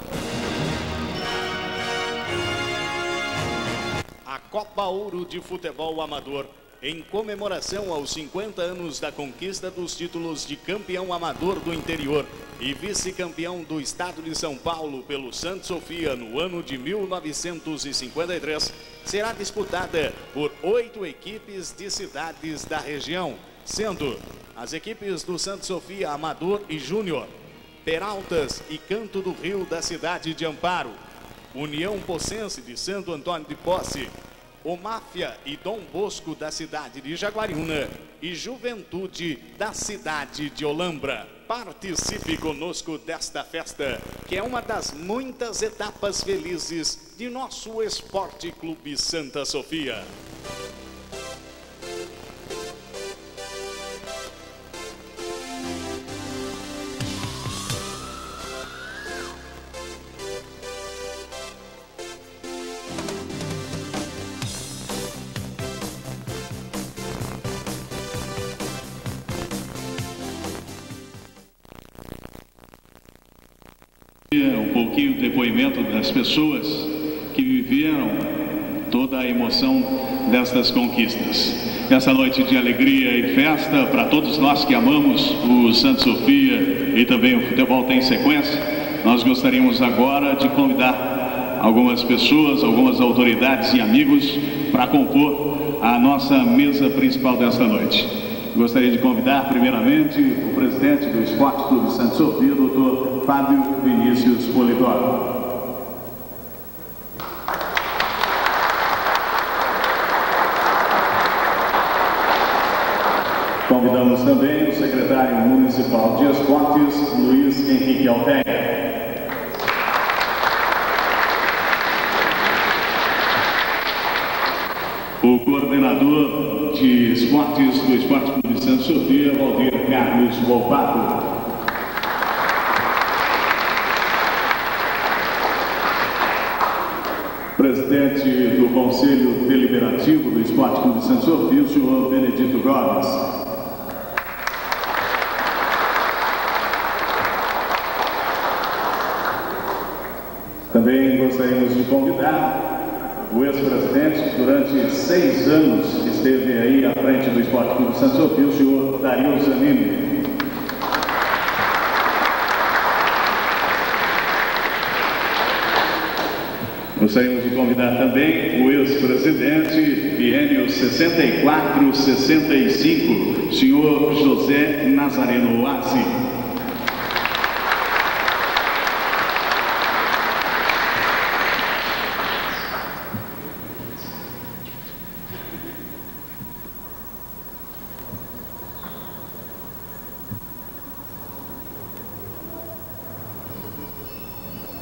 Speaker 4: A Copa Ouro de Futebol Amador, em comemoração aos 50 anos da conquista dos títulos de campeão amador do interior e vice-campeão do estado de São Paulo pelo Santa Sofia no ano de 1953, será disputada por 8 equipes de cidades da região, sendo as equipes do Santa Sofia Amador e Júnior, Peraltas e Canto do Rio da cidade de Amparo, União Pocense de Santo Antônio de Posse, o Máfia e Dom Bosco da cidade de Jaguariúna e Juventude da cidade de Olambra. Participe conosco desta festa, que é uma das muitas etapas felizes de nosso Esporte Clube Santa Sofia.
Speaker 21: Um pouquinho do depoimento das pessoas que viveram toda a emoção destas conquistas. Essa noite de alegria e festa para todos nós que amamos o Santa Sofia e também o futebol tem sequência, nós gostaríamos agora de convidar algumas pessoas, algumas autoridades e amigos para compor a nossa mesa principal desta noite. Gostaria de convidar primeiramente o presidente do Esporte Clube Santa Sofia, doutor Fábio Vinícius Polidoro. Convidamos também o secretário municipal de Esportes, Luiz Henrique Alteia. O coordenador de esportes do Esporte Clube Santa Sofia, Valdir Carlos Volpato. Presidente do Conselho Deliberativo do Esporte Clube Santa Sofia, o senhor Benedito Gomes. Também gostaríamos de convidar o ex-presidente, que durante 6 anos esteve aí à frente do Esporte Clube Santa Sofia, o senhor Dario Zanini. Gostaríamos de convidar também o ex-presidente, biênio 64-65, senhor José Nazareno Assi.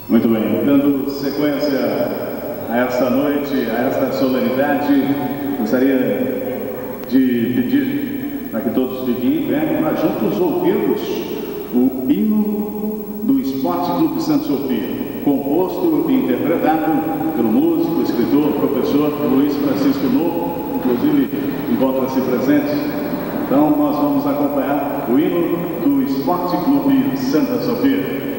Speaker 21: Muito bem, dando sequência a esta noite, a esta solenidade, gostaria de pedir para que todos fiquem em pé para juntos ouvirmos o hino do Esporte Clube Santa Sofia, composto e interpretado pelo músico, escritor, professor Luiz Francisco Novo, inclusive encontra-se presente. Então nós vamos acompanhar o hino do Esporte Clube Santa Sofia.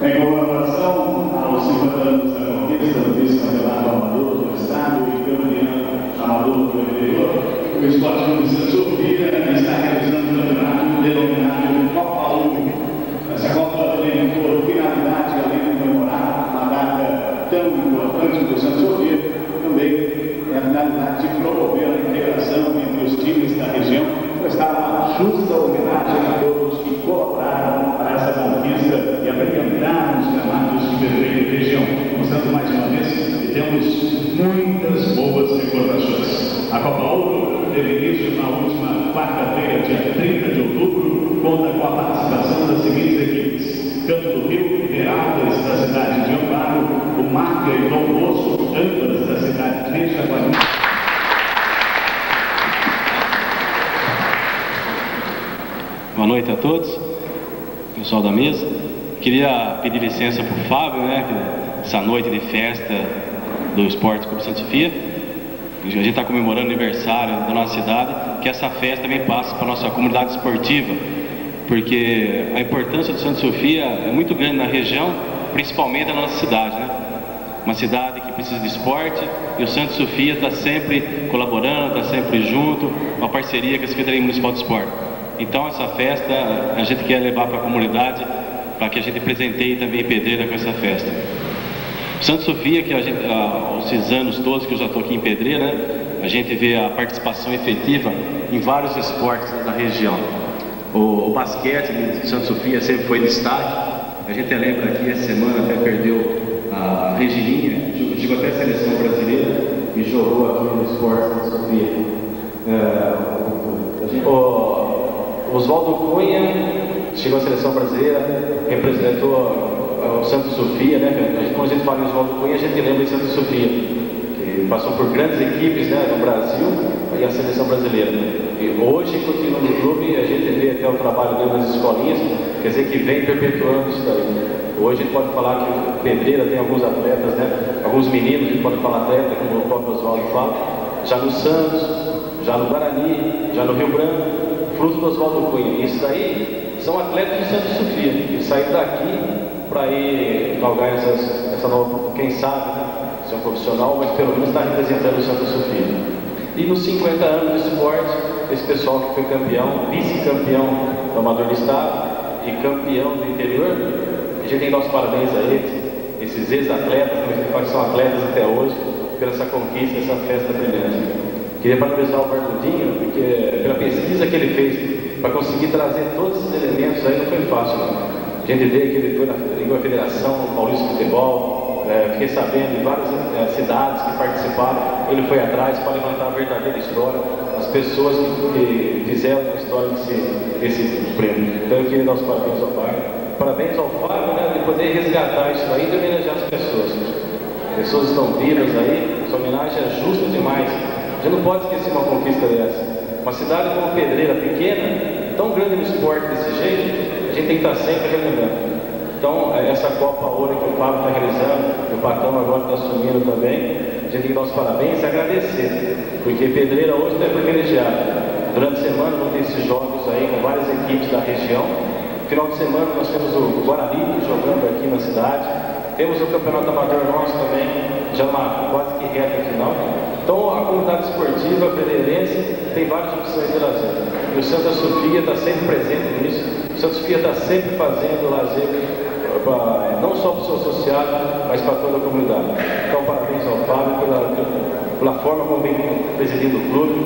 Speaker 21: Em comemoração aos 50 anos da conquista do vice-campeonato amador do Estado e campeão O Esporte Clube Santa Sofia está realizando um campeonato denominado Copa Ouro. Essa Copa tem por finalidade, além de comemorar uma data tão importante do Santa Sofia, também é a finalidade de promover a integração entre os times da região, prestar uma justa homenagem a todos que colaboraram para essa conquista e a brilhantar os gramados de Pedreira e região, mostrando mais uma vez que temos muitas boas recordações. A Copa Ouro teve início na última quarta-feira, dia 30 de outubro, conta com a participação das seguintes equipes: Canto do Rio, Heraldas da cidade de Amparo, o Márcia e Dom Bosco, ambas da cidade de Jaguari.
Speaker 1: Boa noite a todos, pessoal da mesa. Queria pedir licença para o Fábio, né, essa noite de festa do Esporte Clube Santa Sofia. A gente está comemorando o aniversário da nossa cidade, que essa festa também passa para a nossa comunidade esportiva, porque a importância do Santa Sofia é muito grande na região, principalmente na nossa cidade, né? Uma cidade que precisa de esporte e o Santa Sofia está sempre colaborando, está sempre junto, uma parceria com a Secretaria Municipal de Esporte. Então essa festa a gente quer levar para a comunidade, para que a gente presenteie também Pedreira com essa festa. Santa Sofia, que a gente, esses anos todos que eu já estou aqui em Pedreira, né, a gente vê a participação efetiva em vários esportes da região. O basquete de Santa Sofia sempre foi destaque. A gente lembra que essa semana até perdeu a Regininha, chegou até a seleção brasileira e jogou aqui no esporte Santa Sofia. O Oswaldo Cunha chegou à seleção brasileira, representou o Santa Sofia, né? Quando a gente fala em Oswaldo Cunha, a gente lembra de Santa Sofia, que passou por grandes equipes, né, no Brasil e a seleção brasileira. E hoje continua no clube, a gente vê até o trabalho dele nas escolinhas, quer dizer que vem perpetuando isso daí. Hoje a gente pode falar que Pedreira tem alguns atletas, né? Alguns meninos, a gente pode falar atleta, como o próprio Oswaldo fala, já no Santos, já no Guarani, já no Rio Branco, fruto do Oswaldo Cunha. Isso daí são atletas de Santa Sofia, que saíram daqui para ir galgar essa nova, quem sabe, né, ser um profissional, mas pelo menos está representando o Santa Sofia. E nos 50 anos de esporte, esse pessoal que foi campeão, vice-campeão do Amador do Estado e campeão do interior, a gente tem que dar os parabéns a eles, esses ex-atletas, que são atletas até hoje, pela essa conquista, essa festa brilhante. Queria parabenizar o Barbudinho, porque pela pesquisa que ele fez, para conseguir trazer todos esses elementos aí não foi fácil, não. A gente vê que ele foi na Federação Paulista de Futebol, fiquei sabendo de várias cidades que participaram, ele foi atrás para levantar a verdadeira história, as pessoas que fizeram a história desse prêmio. Então eu queria dar os parabéns ao Fábio. Parabéns ao Fábio, né, de poder resgatar isso aí e de homenagear as pessoas. As pessoas estão vivas aí, essa homenagem é justa demais. A gente não pode esquecer uma conquista dessa. Uma cidade como Pedreira, pequena, tão grande no esporte desse jeito, a gente tem que estar sempre relembrando. Então, essa Copa Ouro que o Fábio está realizando, o Pacão agora está assumindo também, a gente tem que dar os parabéns e agradecer, porque Pedreira hoje está privilegiada. Durante a semana vão ter esses jogos aí com várias equipes da região. No final de semana nós temos o Guarani jogando aqui na cidade. Temos o Campeonato Amador nosso também, já quase que reta final. Então, a comunidade esportiva pedreirense tem várias opções de lazer. E o Santa Sofia está sempre presente nisso. O Santa Sofia está sempre fazendo lazer, não só para o seu associado, mas para toda a comunidade. Então, parabéns ao Fábio pela forma como vem presidindo o clube.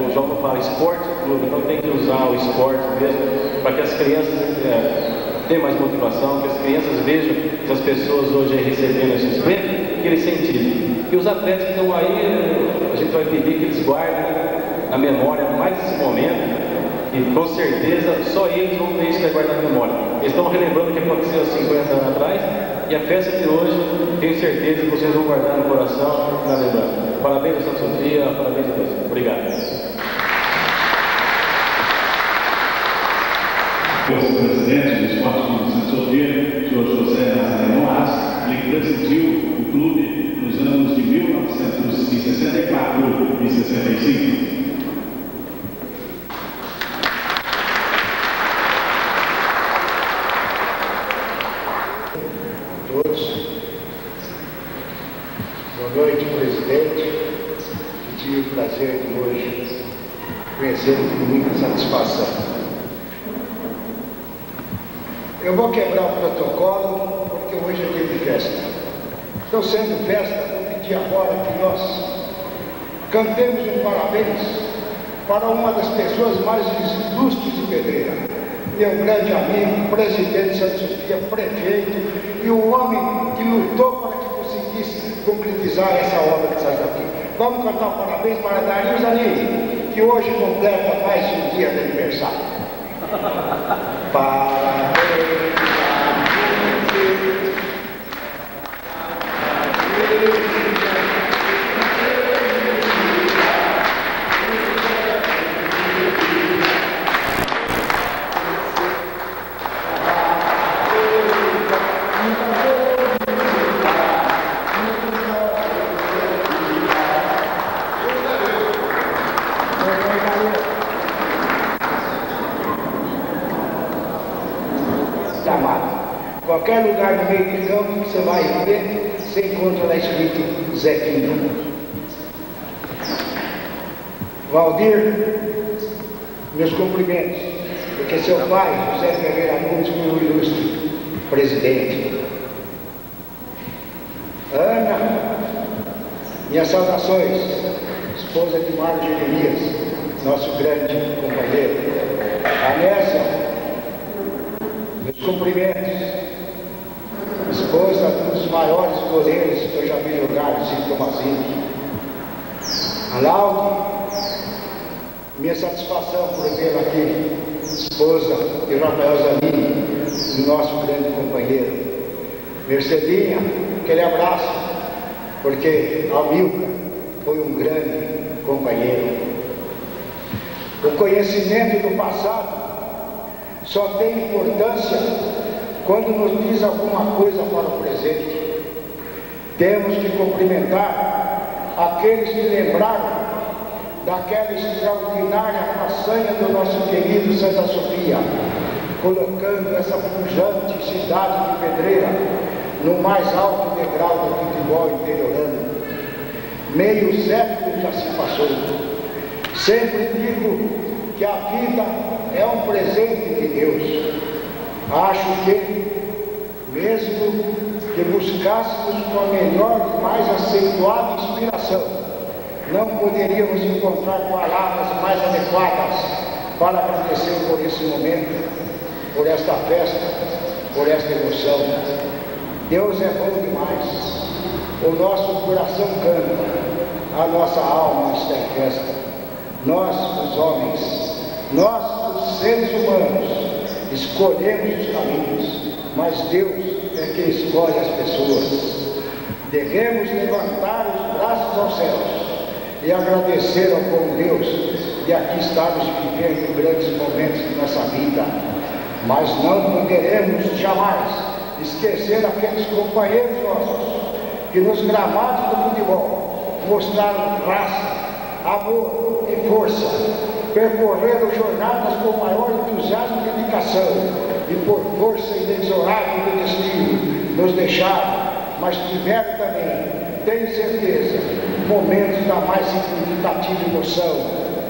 Speaker 1: O João fala esporte clube, então tem que usar o esporte mesmo, para que as crianças tenham mais motivação, que as crianças vejam que as pessoas hoje recebendo esses prêmios, que eles sentirem. E os atletas que estão aí, a gente vai pedir que eles guardem na memória mais esse momento, e com certeza só eles vão ter isso que guardar na memória. Eles estão relembrando o que aconteceu há 50 anos atrás, e a festa de hoje, tenho certeza que vocês vão guardar no coração e na lembrança. Parabéns a Santa Sofia, parabéns a Deus. Obrigado.
Speaker 21: O presidente do Esporte Clube Santa Sofia, senhor José Nazareno Arce, ele presidiu o clube nos anos de 1964 e 65.
Speaker 22: Boa noite, presidente,
Speaker 3: tive o prazer de hoje conhecê-lo com muita satisfação. Eu vou quebrar o protocolo porque hoje é dia de festa. Então, sendo festa, vou pedir agora que nós cantemos um parabéns para uma das pessoas mais ilustres de Pedreira, meu grande amigo, presidente de Santa Sofia, prefeito, e o homem que lutou para que conseguisse concretizar essa obra que está aqui. Vamos cantar um parabéns para Dario Zanini, que hoje completa mais um dia de aniversário. Parabéns a você. Qualquer lugar no meio de campo que você vai ver, você encontra lá escrito Zequinha. Valdir, meus cumprimentos, porque seu pai, José Ferreira Nunes, foi um ilustre presidente. Ana, minhas saudações, esposa de Mário Jeremias, nosso grande companheiro. Anessa, meus cumprimentos, esposa dos maiores goleiros que eu já vi jogar, Chico Tomazinho. Analdo, minha satisfação por vê-la aqui, esposa de Rafael Zanini, nosso grande companheiro. Mercedinha, aquele abraço, porque Amilcar foi um grande companheiro. O conhecimento do passado só tem importância quando nos diz alguma coisa para o presente. Temos que cumprimentar aqueles que lembraram daquela extraordinária façanha do nosso querido Santa Sofia, colocando essa pujante cidade de Pedreira no mais alto degrau do futebol interiorano. Meio século já se passou. Sempre digo que a vida é um presente de Deus. Acho que, mesmo que buscássemos com a melhor e mais acentuada inspiração, não poderíamos encontrar palavras mais adequadas para agradecer por esse momento, por esta festa, por esta emoção. Deus é bom demais. O nosso coração canta, a nossa alma está em festa. Nós, os homens, nós, os seres humanos, escolhemos os caminhos, mas Deus é quem escolhe as pessoas. Devemos levantar os braços aos céus e agradecer ao bom Deus de aqui estarmos vivendo grandes momentos de nossa vida. Mas não poderemos jamais esquecer aqueles companheiros nossos que nos gramados do futebol mostraram raça, amor e força, percorreram jornadas com maior entusiasmo e dedicação, e por força inexorável do destino nos deixaram, mas tiveram também, tenho certeza, momentos da mais significativa emoção,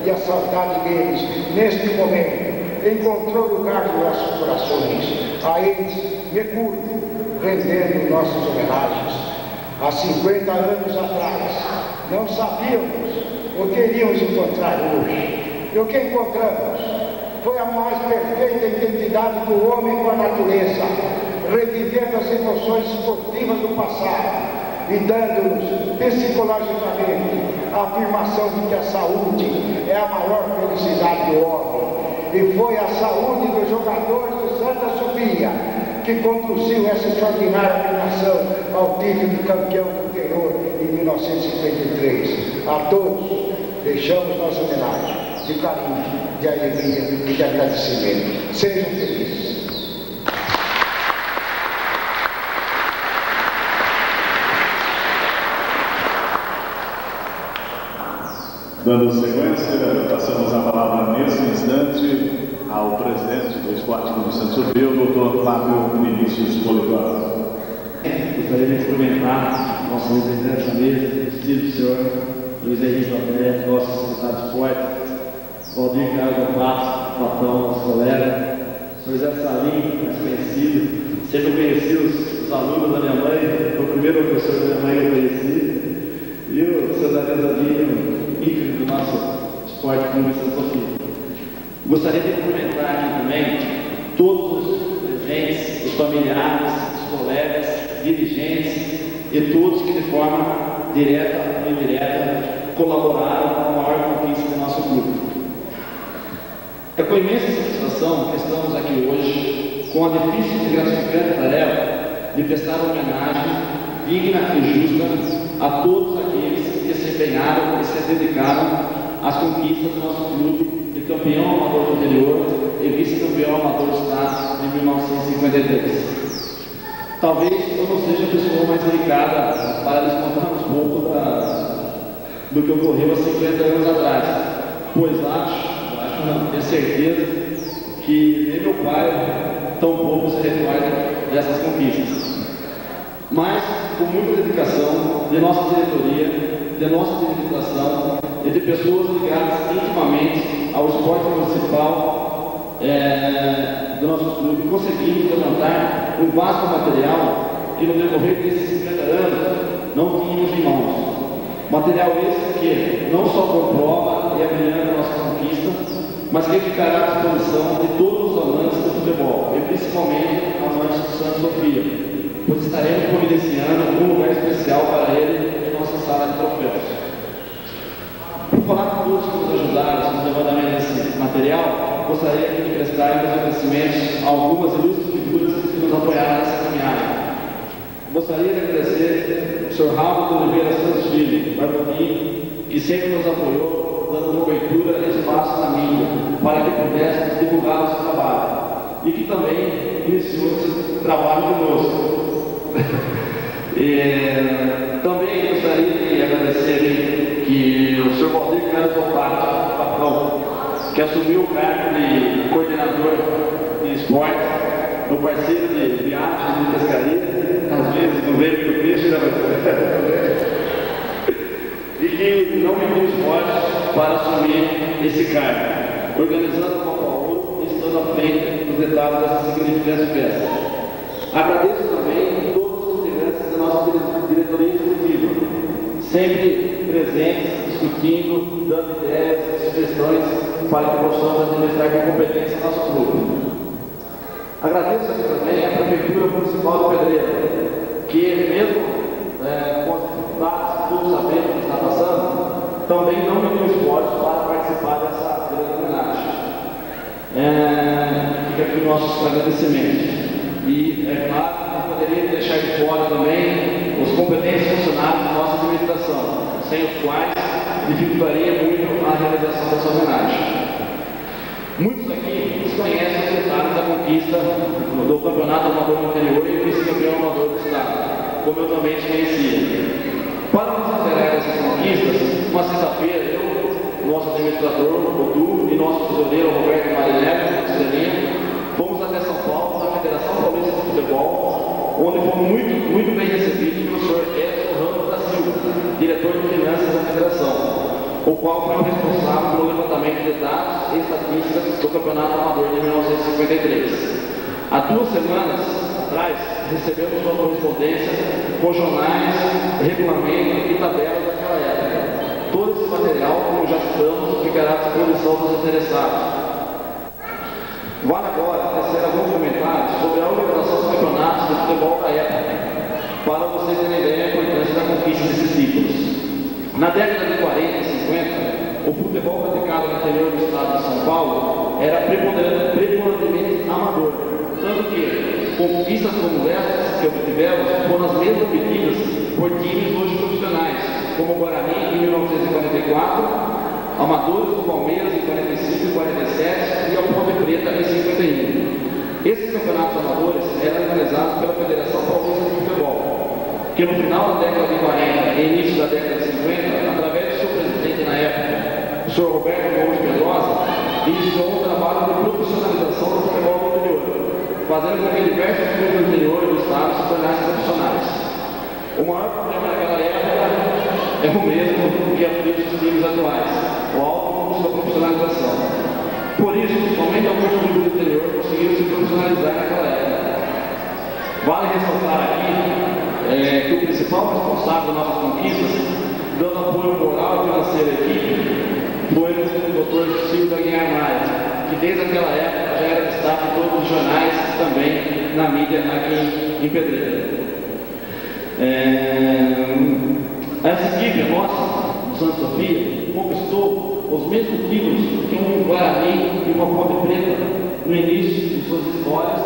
Speaker 3: e a saudade deles, neste momento, encontrou lugar nos nossos corações. A eles me curvo, rendendo nossas homenagens. Há 50 anos atrás, não sabíamos o que iríamos encontrar hoje. E o que encontramos foi a mais perfeita identidade do homem com a natureza, revivendo as emoções esportivas do passado e dando-nos psicologicamente a afirmação de que a saúde é a maior felicidade do homem. E foi a saúde dos jogadores do Santa Sofia que conduziu essa extraordinária nação ao título de campeão do interior em 1953. A todos deixamos nossa homenagem de carinho, de alegria e de agradecimento. Sejam felizes.
Speaker 21: Dando sequência, passamos a palavra nesse instante ao presidente do Esporte Clube Santa Sofia, o doutor Flávio Vinícius Poliglota.
Speaker 22: Gostaria de cumprimentar nosso representante da mesa, o senhor,
Speaker 5: Luiz Henrique André, nosso secretário de esporte, Valdir Carlos Passo, patrão, nosso colega, o Sr. Zé Salim, mais conhecido, sempre conheci os alunos da minha mãe, foi o primeiro professor da minha mãe que eu conheci, e o Sr. Daniel Zabinho, ícone do nosso esporte clube Santa Sofia. Gostaria de cumprimentar aqui também todos os presentes, os familiares, os colegas, dirigentes e todos que de forma direta ou indireta colaboraram com a maior conquista do nosso clube. É com imensa satisfação que estamos aqui hoje com a difícil e gratificante tarefa de prestar homenagem digna e justa a todos aqueles que se empenharam e se dedicaram às conquistas do nosso clube de campeão amador do interior e vice-campeão amador do estado de 1953. Talvez eu não seja a pessoa mais indicada para lhes contar um pouco do que ocorreu há 50 anos atrás, pois acho não, tenho certeza que nem meu pai tampouco se recorda dessas conquistas. Mas, com muita dedicação de nossa diretoria, de nossa administração e de pessoas ligadas intimamente ao esporte municipal do nosso clube, conseguimos levantar um vasto material que no decorrer desses 50 anos não tínhamos em mãos. Material esse que não só comprova e abrilhanta a nossa conquista, mas que ficará à disposição de todos os amantes do futebol, e principalmente amantes do Santa Sofia, pois estaremos providenciando um lugar especial para ele em nossa sala de troféus. Por falar com todos que nos ajudaram no levantamento desse material, gostaria aqui de prestar meus agradecimentos a algumas ilustres figuras que nos apoiaram nessa caminhada. Gostaria de agradecer ao Sr. Raul de Oliveira Santos Filho, Barboquim, que sempre nos apoiou, dando cobertura e espaço na mídia, para que pudéssemos divulgar nosso trabalho, e que também iniciou esse trabalho conosco. Também gostaria de agradecer que o Sr. Valdir Carlos Opato, patrão, que assumiu o cargo de coordenador de esporte, meu parceiro de viagem de pescaria, às vezes não veio para o peixe, e que não mediu esforços para assumir esse cargo, organizando o Copa Ouro e estando à frente dos detalhes dessa significante festa. Agradeço também todos os integrantes da nossa diretoria executiva, sempre presentes, discutindo, dando ideias e sugestões para que possamos administrar com competência nosso clube. Agradeço aqui também a Prefeitura Municipal de Pedreira, que mesmo com as dificuldades que todos sabemos que está passando, também não mediu esforços para participar dessa grande homenagem. Fica aqui o nosso agradecimento. E, é claro, não poderia deixar de fora também os competentes funcionários da nossa administração, sem os quais dificultaria muito a realização dessa homenagem. Muitos aqui desconhecem os detalhes da conquista do Campeonato Amador do Interior e vice-campeão amador do estado, como eu também conhecia. Para nos inteirar dessas conquistas, uma sexta-feira, eu, nosso administrador, o Du, e nosso tesoureiro, Roberto Marinelli, Estrelinha, fomos até São Paulo, na Federação Paulista de Futebol, onde fomos muito bem recebidos pelo Sr. Edson Ramos da Silva, diretor de finanças da Federação, o qual foi o responsável pelo levantamento de dados e estatísticas do Campeonato Amador de 1953. Há 2 semanas atrás, recebemos uma correspondência com jornais, regulamento e tabelas daquela época. Todo esse material, como já citamos, ficará à disposição dos interessados. Vale agora tecer alguns comentários sobre a organização dos campeonatos de futebol da época, para vocês terem ideia da importância da conquista desses títulos. Na década de 40 e 50, o futebol praticado no interior do estado de São Paulo era preponderantemente amador, tanto que conquistas como essas que obtivemos foram as mesmas obtidas por times hoje profissionais, como o Guarani em 1944, Amadores do Palmeiras em 45 e 47 e a Ponte Preta em 51. Esses campeonatos amadores eram organizados pela Federação Paulista de Futebol, que no final da década de 40 e início da década de 50, através do seu presidente na época, o Sr. Roberto Gomes Pedrosa, iniciou um trabalho de profissionalização do futebol do interior, fazendo com que diversos clubes do interior do estado se tornassem profissionais. O maior problema naquela época é o mesmo que aplica os times atuais, o alto custo da profissionalização. Por isso, somente alguns clubes do interior conseguiram se profissionalizar naquela época. Vale ressaltar aqui que o principal responsável das nossas conquistas, dando apoio moral e financeiro à equipe, foi o Dr. Silvio Aguiar Maia, que desde aquela época já era destaque em todos os jornais, também na mídia aqui em Pedreira. Essa equipe nossa, do Santa Sofia, conquistou os mesmos títulos que um Guarani e uma Ponte Preta no início de suas histórias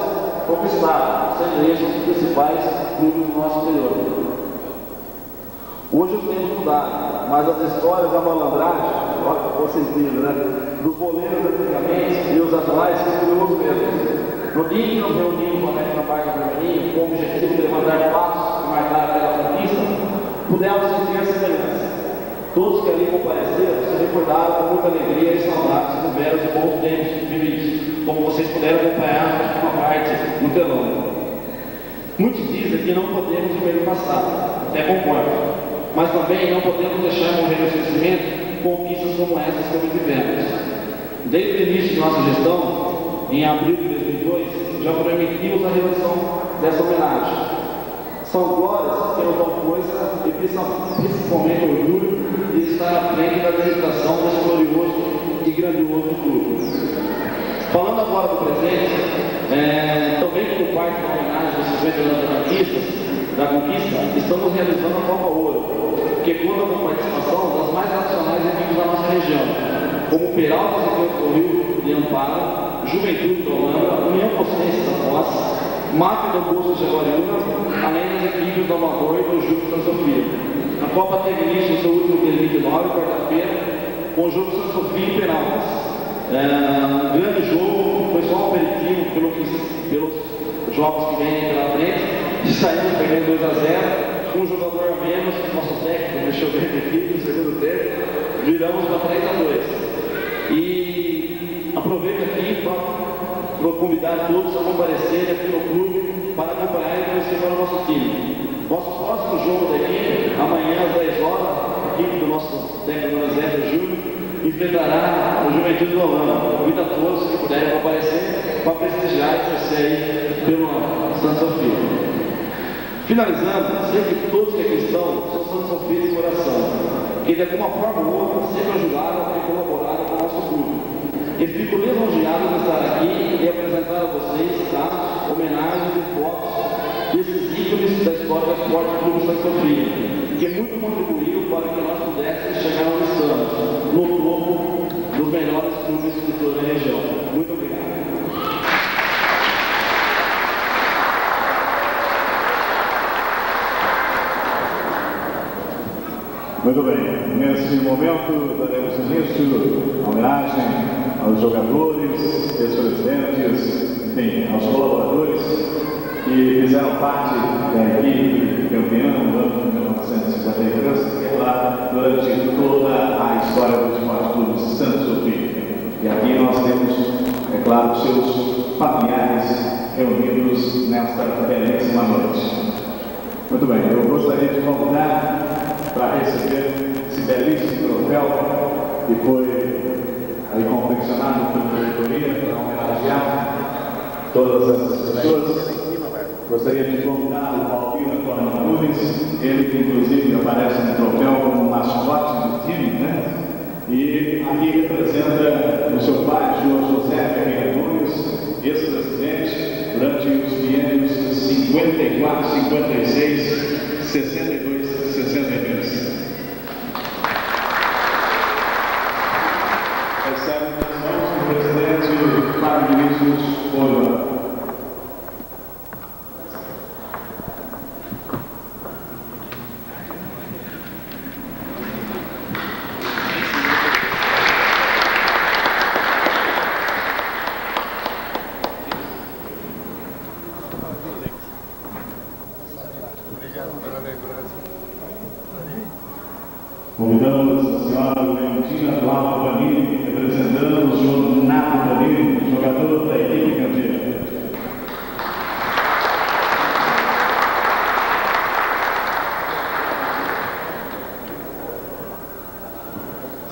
Speaker 5: conquistaram, sendo esses os principais clubes do nosso interior. Hoje os tempos mudaram, mas as histórias da malandragem, olha o sentido, né? Dos boleiros antigamente e os atuais continuam os mesmos. No dia que nos reunimos com a América Barca Vermelhinho, com o objetivo de levantar passos e marcar aquela conquista, pudemos sentir a semelhança. Todos que ali compareceram se recordaram com muita alegria e saudades dos belos e bons tempos vividos, como vocês puderam acompanhar uma parte no telão. Muitos dizem que não podemos viver no passado, até concordo, mas também não podemos deixar morrer no esquecimento conquistas como essas que tivemos. Desde o início de nossa gestão, em abril de 2002, já permitimos a realização dessa homenagem. São glórias que nos dão força e principalmente orgulho de estar à frente da administração desse glorioso e grandioso clube. Falando agora do presente, também como parte da homenagem dos 50 anos da conquista, estamos realizando a Copa Ouro, que conta com a participação das mais tradicionais equipes da nossa região, como Peralta do Rio de Amparo, Juventude do Holanda, União Pocense da Foz, Máfia do Bolso de Guariúna, além das equipes do Amador e do Júlio Santa Sofia. A Copa teve início no seu último dia 29, quarta-feira, com o jogo Santa Sofia e Peraltas. Um grande jogo, foi só um aperitivo pelos jogos que vêm pela frente, e saímos perdendo 2-0, um jogador a menos, nosso técnico deixou bem a equipe no segundo tempo, viramos para 3-2. E aproveito aqui para convidar todos a comparecerem aqui no clube para acompanhar e conhecer para o nosso time. Nosso próximo jogo da equipe, amanhã às 10 horas, a equipe do nosso técnico José Júlio enfrentará o Juventude do Holanda. Convido a todos que puderem comparecer para prestigiar e torcer aí pelo Santa Sofia. Finalizando, sei que todos que aqui estão são Santa Sofia de coração, que de alguma forma ou outra sempre ajudaram e colaboraram com o nosso clube. E fico lisonjeado de estar aqui e apresentar a vocês homenagens e fotos desses ícones da história do Esporte Clube Santa Sofia, que muito contribuíram para que nós pudéssemos chegar onde estamos, no topo dos melhores clubes de toda a região. Muito obrigado.
Speaker 1: Muito bem, nesse momento daremos início à homenagem aos jogadores, ex-presidentes, enfim, aos colaboradores que fizeram parte da equipe campeã no ano de 1953 lá durante toda a história do Esporte Clube Santa Sofia. E aqui nós temos, é claro, seus familiares reunidos nesta belíssima noite. Muito bem, eu gostaria de convidar para receber esse belíssimo troféu que foi aí confeccionado pela diretoria para homenagear todas essas pessoas. Gostaria de convidar o Valdir Antônio Nunes, ele que inclusive aparece no troféu como mascote do time, né? E aqui representa o seu pai, José Ferreira Nunes, ex-presidente, durante os biênios 54, 56, 62, 63. Recebe nas mãos do presidente Fábio Vinícius Oliveira. Convidamos a senhora Leontina Flávio Panini, representando o senhor Nato Panini, jogador da equipe campeã.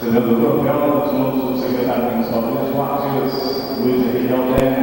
Speaker 21: Recebendo o troféu, as mãos do secretário municipal de Esportes, Luiz Henrique Alberto.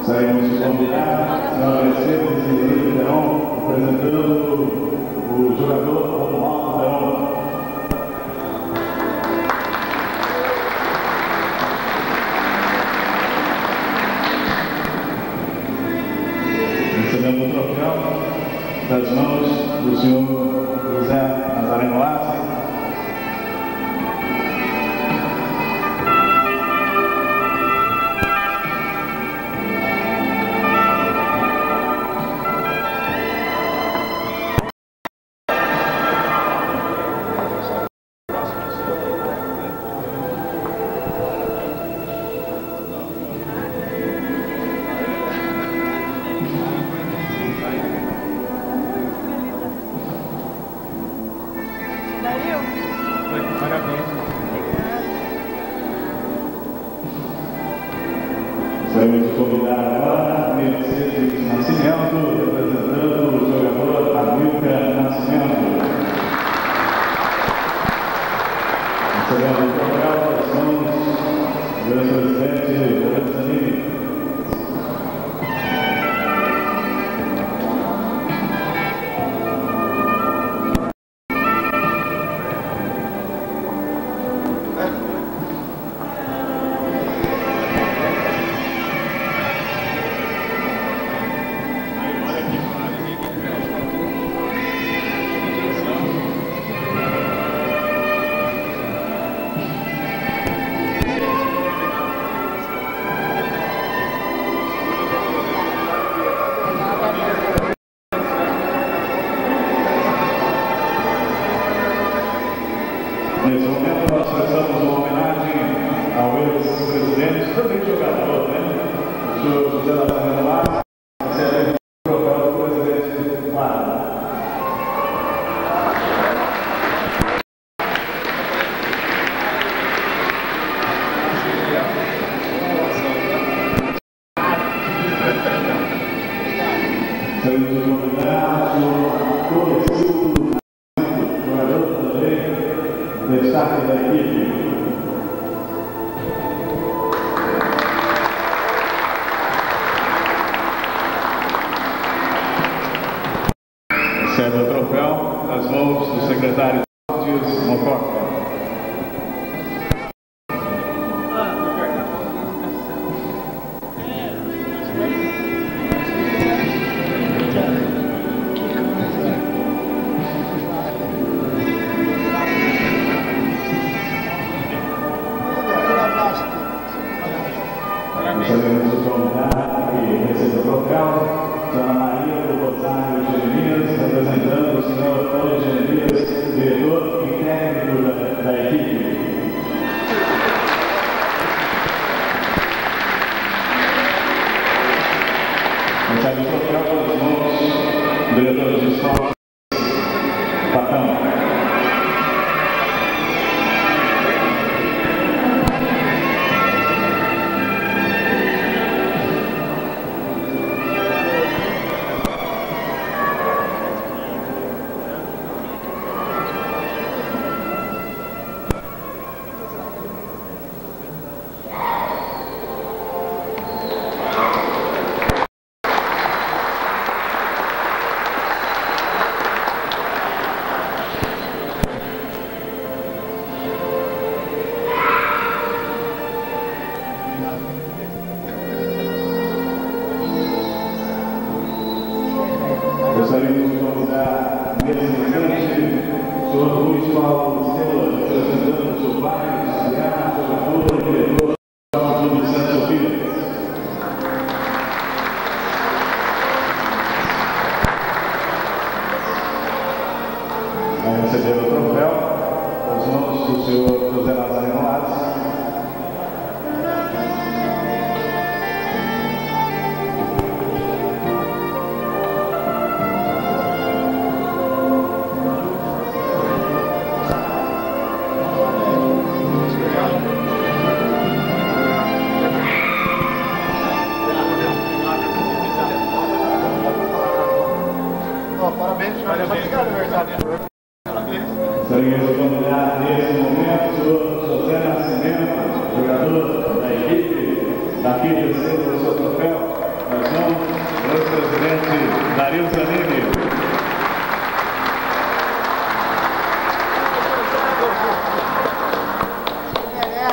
Speaker 21: Saímos de convidar, senhora Mercedes e Henrique Verón, apresentando o jogador Romualdo Verón. Recebendo o troféu das mãos do senhor José Nazareno Arce. Vamos convidar agora Mercedes Nascimento, representando o jogador Amilcar Nascimento. Recebendo o troféu das mãos do ex-presidente Roberto Zanini. Nesse momento nós prestamos uma homenagem ao ex-presidente, também jogador, né? O senhor José Nazareno Arce, recebe o troféu do presidente do quadro. Temos de convidar o senhor Torres, jogador também. Destaque da equipe. Recebe o troféu das mãos do secretário de Esportes, Mococa. Sabemos o convidado que recebeu o troféu, Dona Maria do Rosário Jeremias, representando o senhor Antônio Jeremias, diretor e técnico da equipe. Recebe o troféu das mãos do diretor de esportes, Patão.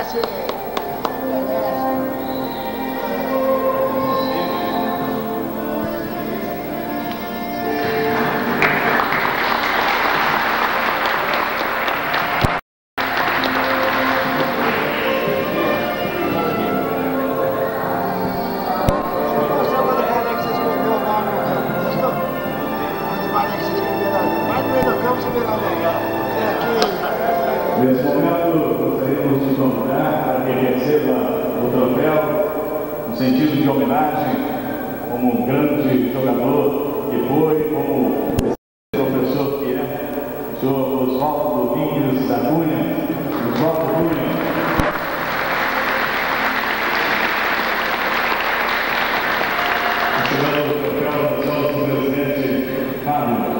Speaker 3: Merece.
Speaker 1: Nesse momento, gostaríamos de convidar para que receba o troféu no sentido de homenagem como um grande jogador que foi, como professor que é, o senhor Oswaldo Domingos da Cunha. Oswaldo Cunha. Recebendo o troféu do nosso presidente Fábio.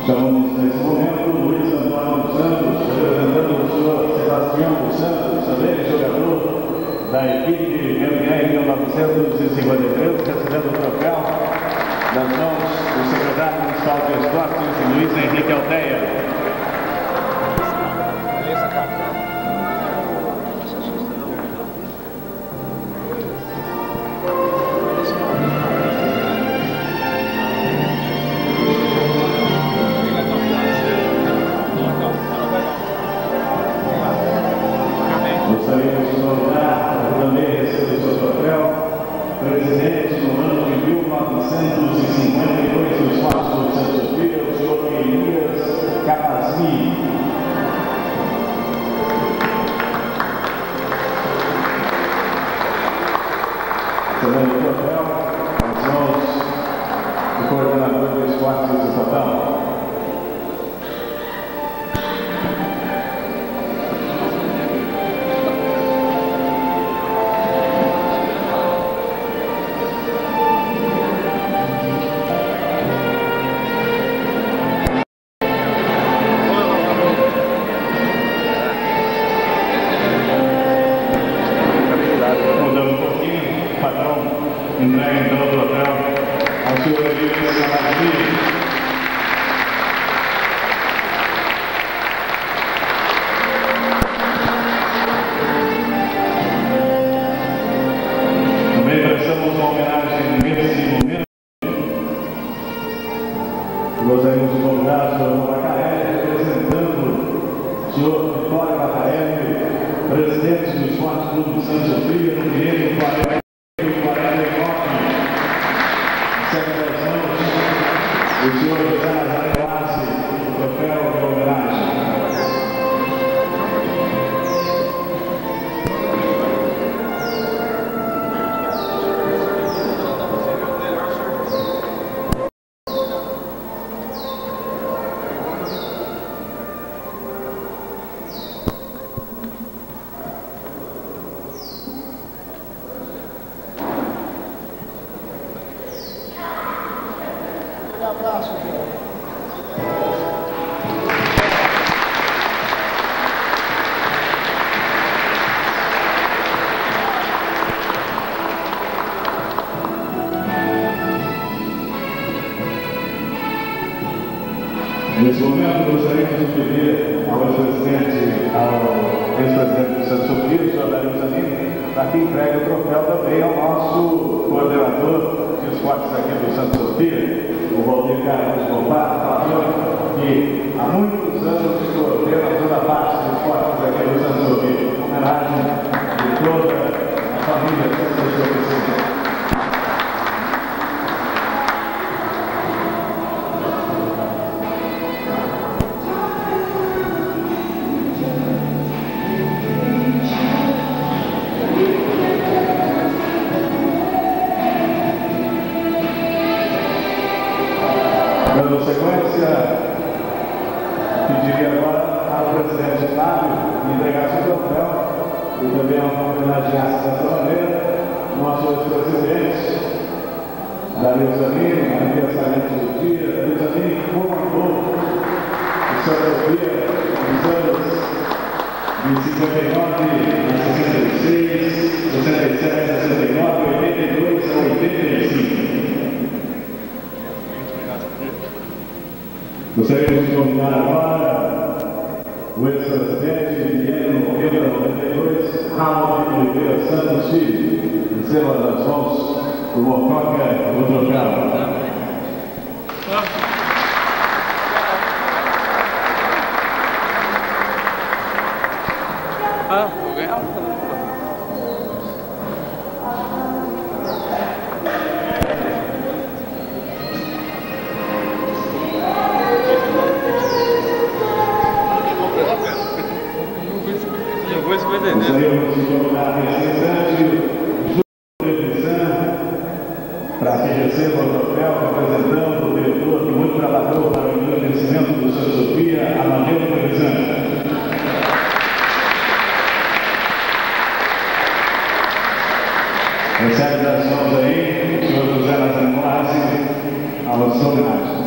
Speaker 1: Chamamos nesse momento Luiz Antônio dos Santos, representando o senhor Sebastião dos Santos, também jogador da equipe campeã em 1953, recebendo o troféu das mãos do secretário municipal de esportes, Luiz Henrique Aldeia. Gostaríamos de convidar também a receber o seu troféu, presidente no ano de 1952 do Esporte Clube Santa Sofia, o senhor Elias Capazzi. Recebendo o troféu, as mãos do coordenador do Esporte do Estatal. Entrega então o troféu ao senhor Elias Capazzi. Também prestamos uma homenagem nesse momento. Gostaríamos de convidar o senhor Bacarelli, representando o senhor Vitório Bacarelli, presidente do Esporte Clube de Santa Sofia, no direito do 49. O senhor José Nazário Arce, o troféu de homenagem.
Speaker 3: Um abraço, João.
Speaker 1: Nesse momento, gostaríamos de pedir ao ex-presidente do Santa Sofia, o senhor Dario Zanini, para que entregue o troféu também ao nosso coordenador de esportes aqui do Santa Sofia, o Valdir Carlos Bombar, que há muitos anos coordena toda a parte dos esportes aqui do Santa Sofia. Homenagem de toda a família do Santa Sofia. Dando sequência, pediria agora troféu e também homenagear dessa maneira nossos presidentes, Dario Zanini, aniversariante do dia. Dario Zanini comandou o Santa Sofia nos anos de 59 a 66, 67 a 69, 82 a 85. Gostaríamos de convidar agora o ex-presidente Guilherme Nogueira 92, Raul Oliveira Santos Filho, receba das mãos do Mococa o troféu.
Speaker 6: Vou ganhar.
Speaker 1: Gostaríamos de convidar nesse instante para que receba o troféu representando o diretor que muito trabalhou para o engrandecimento do Santa Sofia, Amadeu Trevisan. Recebe das mãos aí o senhor José Lazaro Moraes aos homenagens.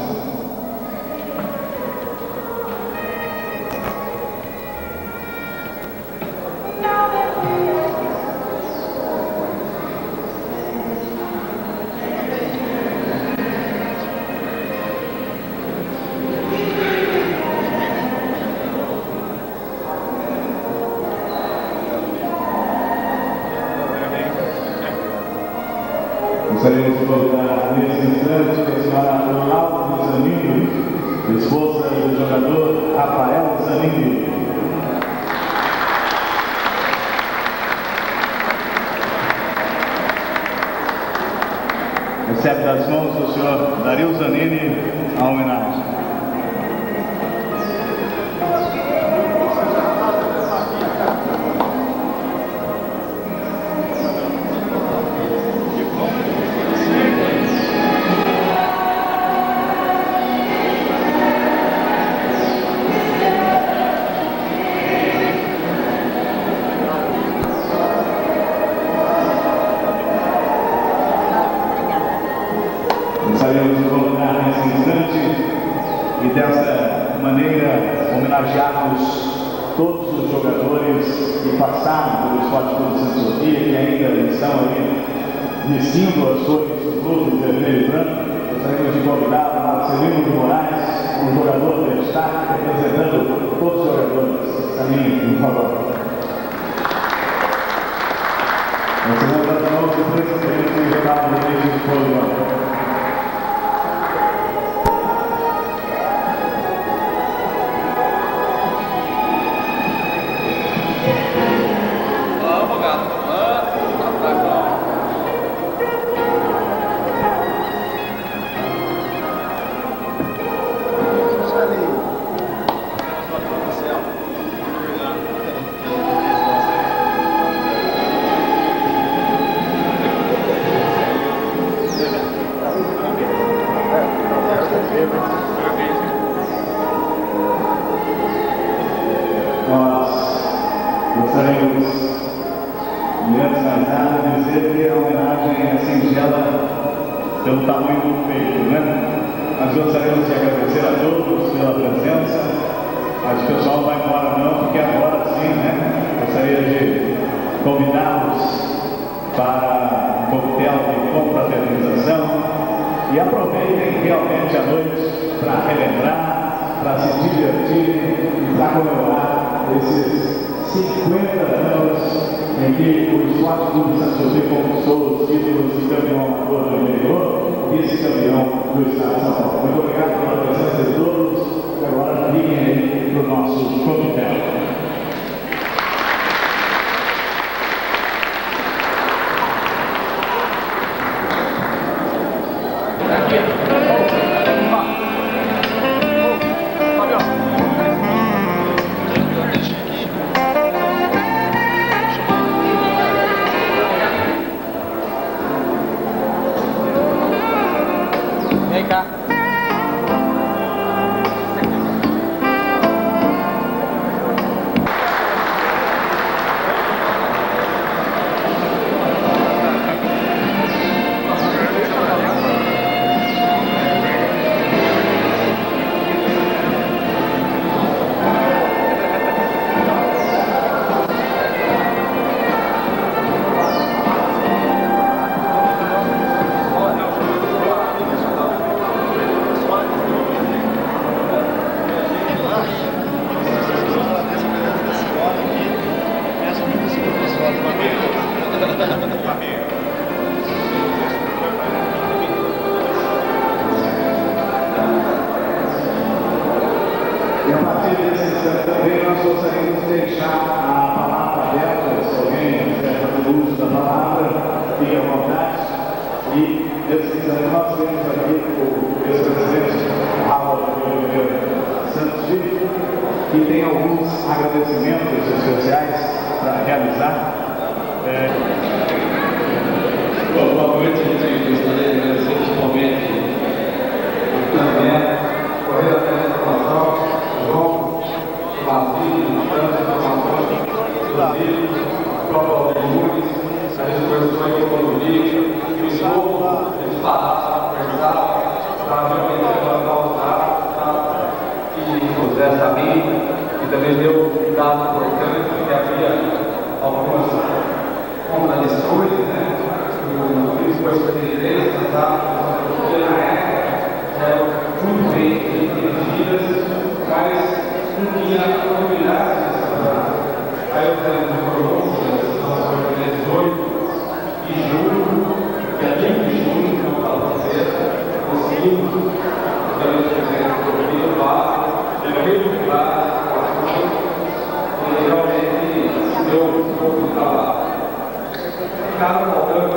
Speaker 1: Gostaríamos de convidar nesse instante a senhora Ronaldo Zanini, esposa do jogador Rafael Zanini. Recebe das mãos do senhor Dario Zanini a homenagem. Gostaríamos de colocar nesse instante e dessa maneira homenagearmos todos os jogadores que passaram pelo Esporte Clube Santa Sofia, que ainda estão aí vestindo as cores do clube vermelho e branco. Gostaríamos de convidar o Marcelino de Moraes, um jogador de destaque, representando todos os jogadores. Também, por favor. Recebendo as mãos do presidente Ricardo Luiz Polidoro. Gostaríamos, antes de mais nada, dizer que a homenagem é singela pelo tamanho do peito, né? Mas gostaríamos de agradecer a todos pela presença. Mas o pessoal não vai embora não, porque agora sim, né? Gostaria de convidá-los para um coquetel de confraternização e aproveitem realmente a noite para relembrar, para se divertir e para comemorar esses 50 anos em que o Esporte Clube Santa Sofia conquistou os títulos de campeão amador do interior e vice-campeão do Estado de São Paulo. Muito obrigado pela presença de todos. Agora liguem aí para o nosso coquetel.
Speaker 6: Vem cá. nós temos aqui o ex-presidente Álvaro Santos Filho, que tem alguns agradecimentos especiais para realizar.
Speaker 5: Boa noite, eu gostaria de agradecer principalmente também correr até a informação, João, Vazio, informações, Brasil, o próprio Alberto Nunes, a disposição aí do Rodrigo, o escopo, eles pararam, conversaram, para realmente causar e o Zé Sabino, que também deu um dado importante, que havia algumas contradições, né? Depois da presidência, porque na época eram muito bem dirigidas, mas não tinha oportunidade de estudar. Aí eu tenho um programa, nós organizamos 18 de julho, dia 20 de junho, que eu falo para vocês, conseguimos, também o base, o meio base, e realmente deu um pouco de trabalho. Ficaram faltando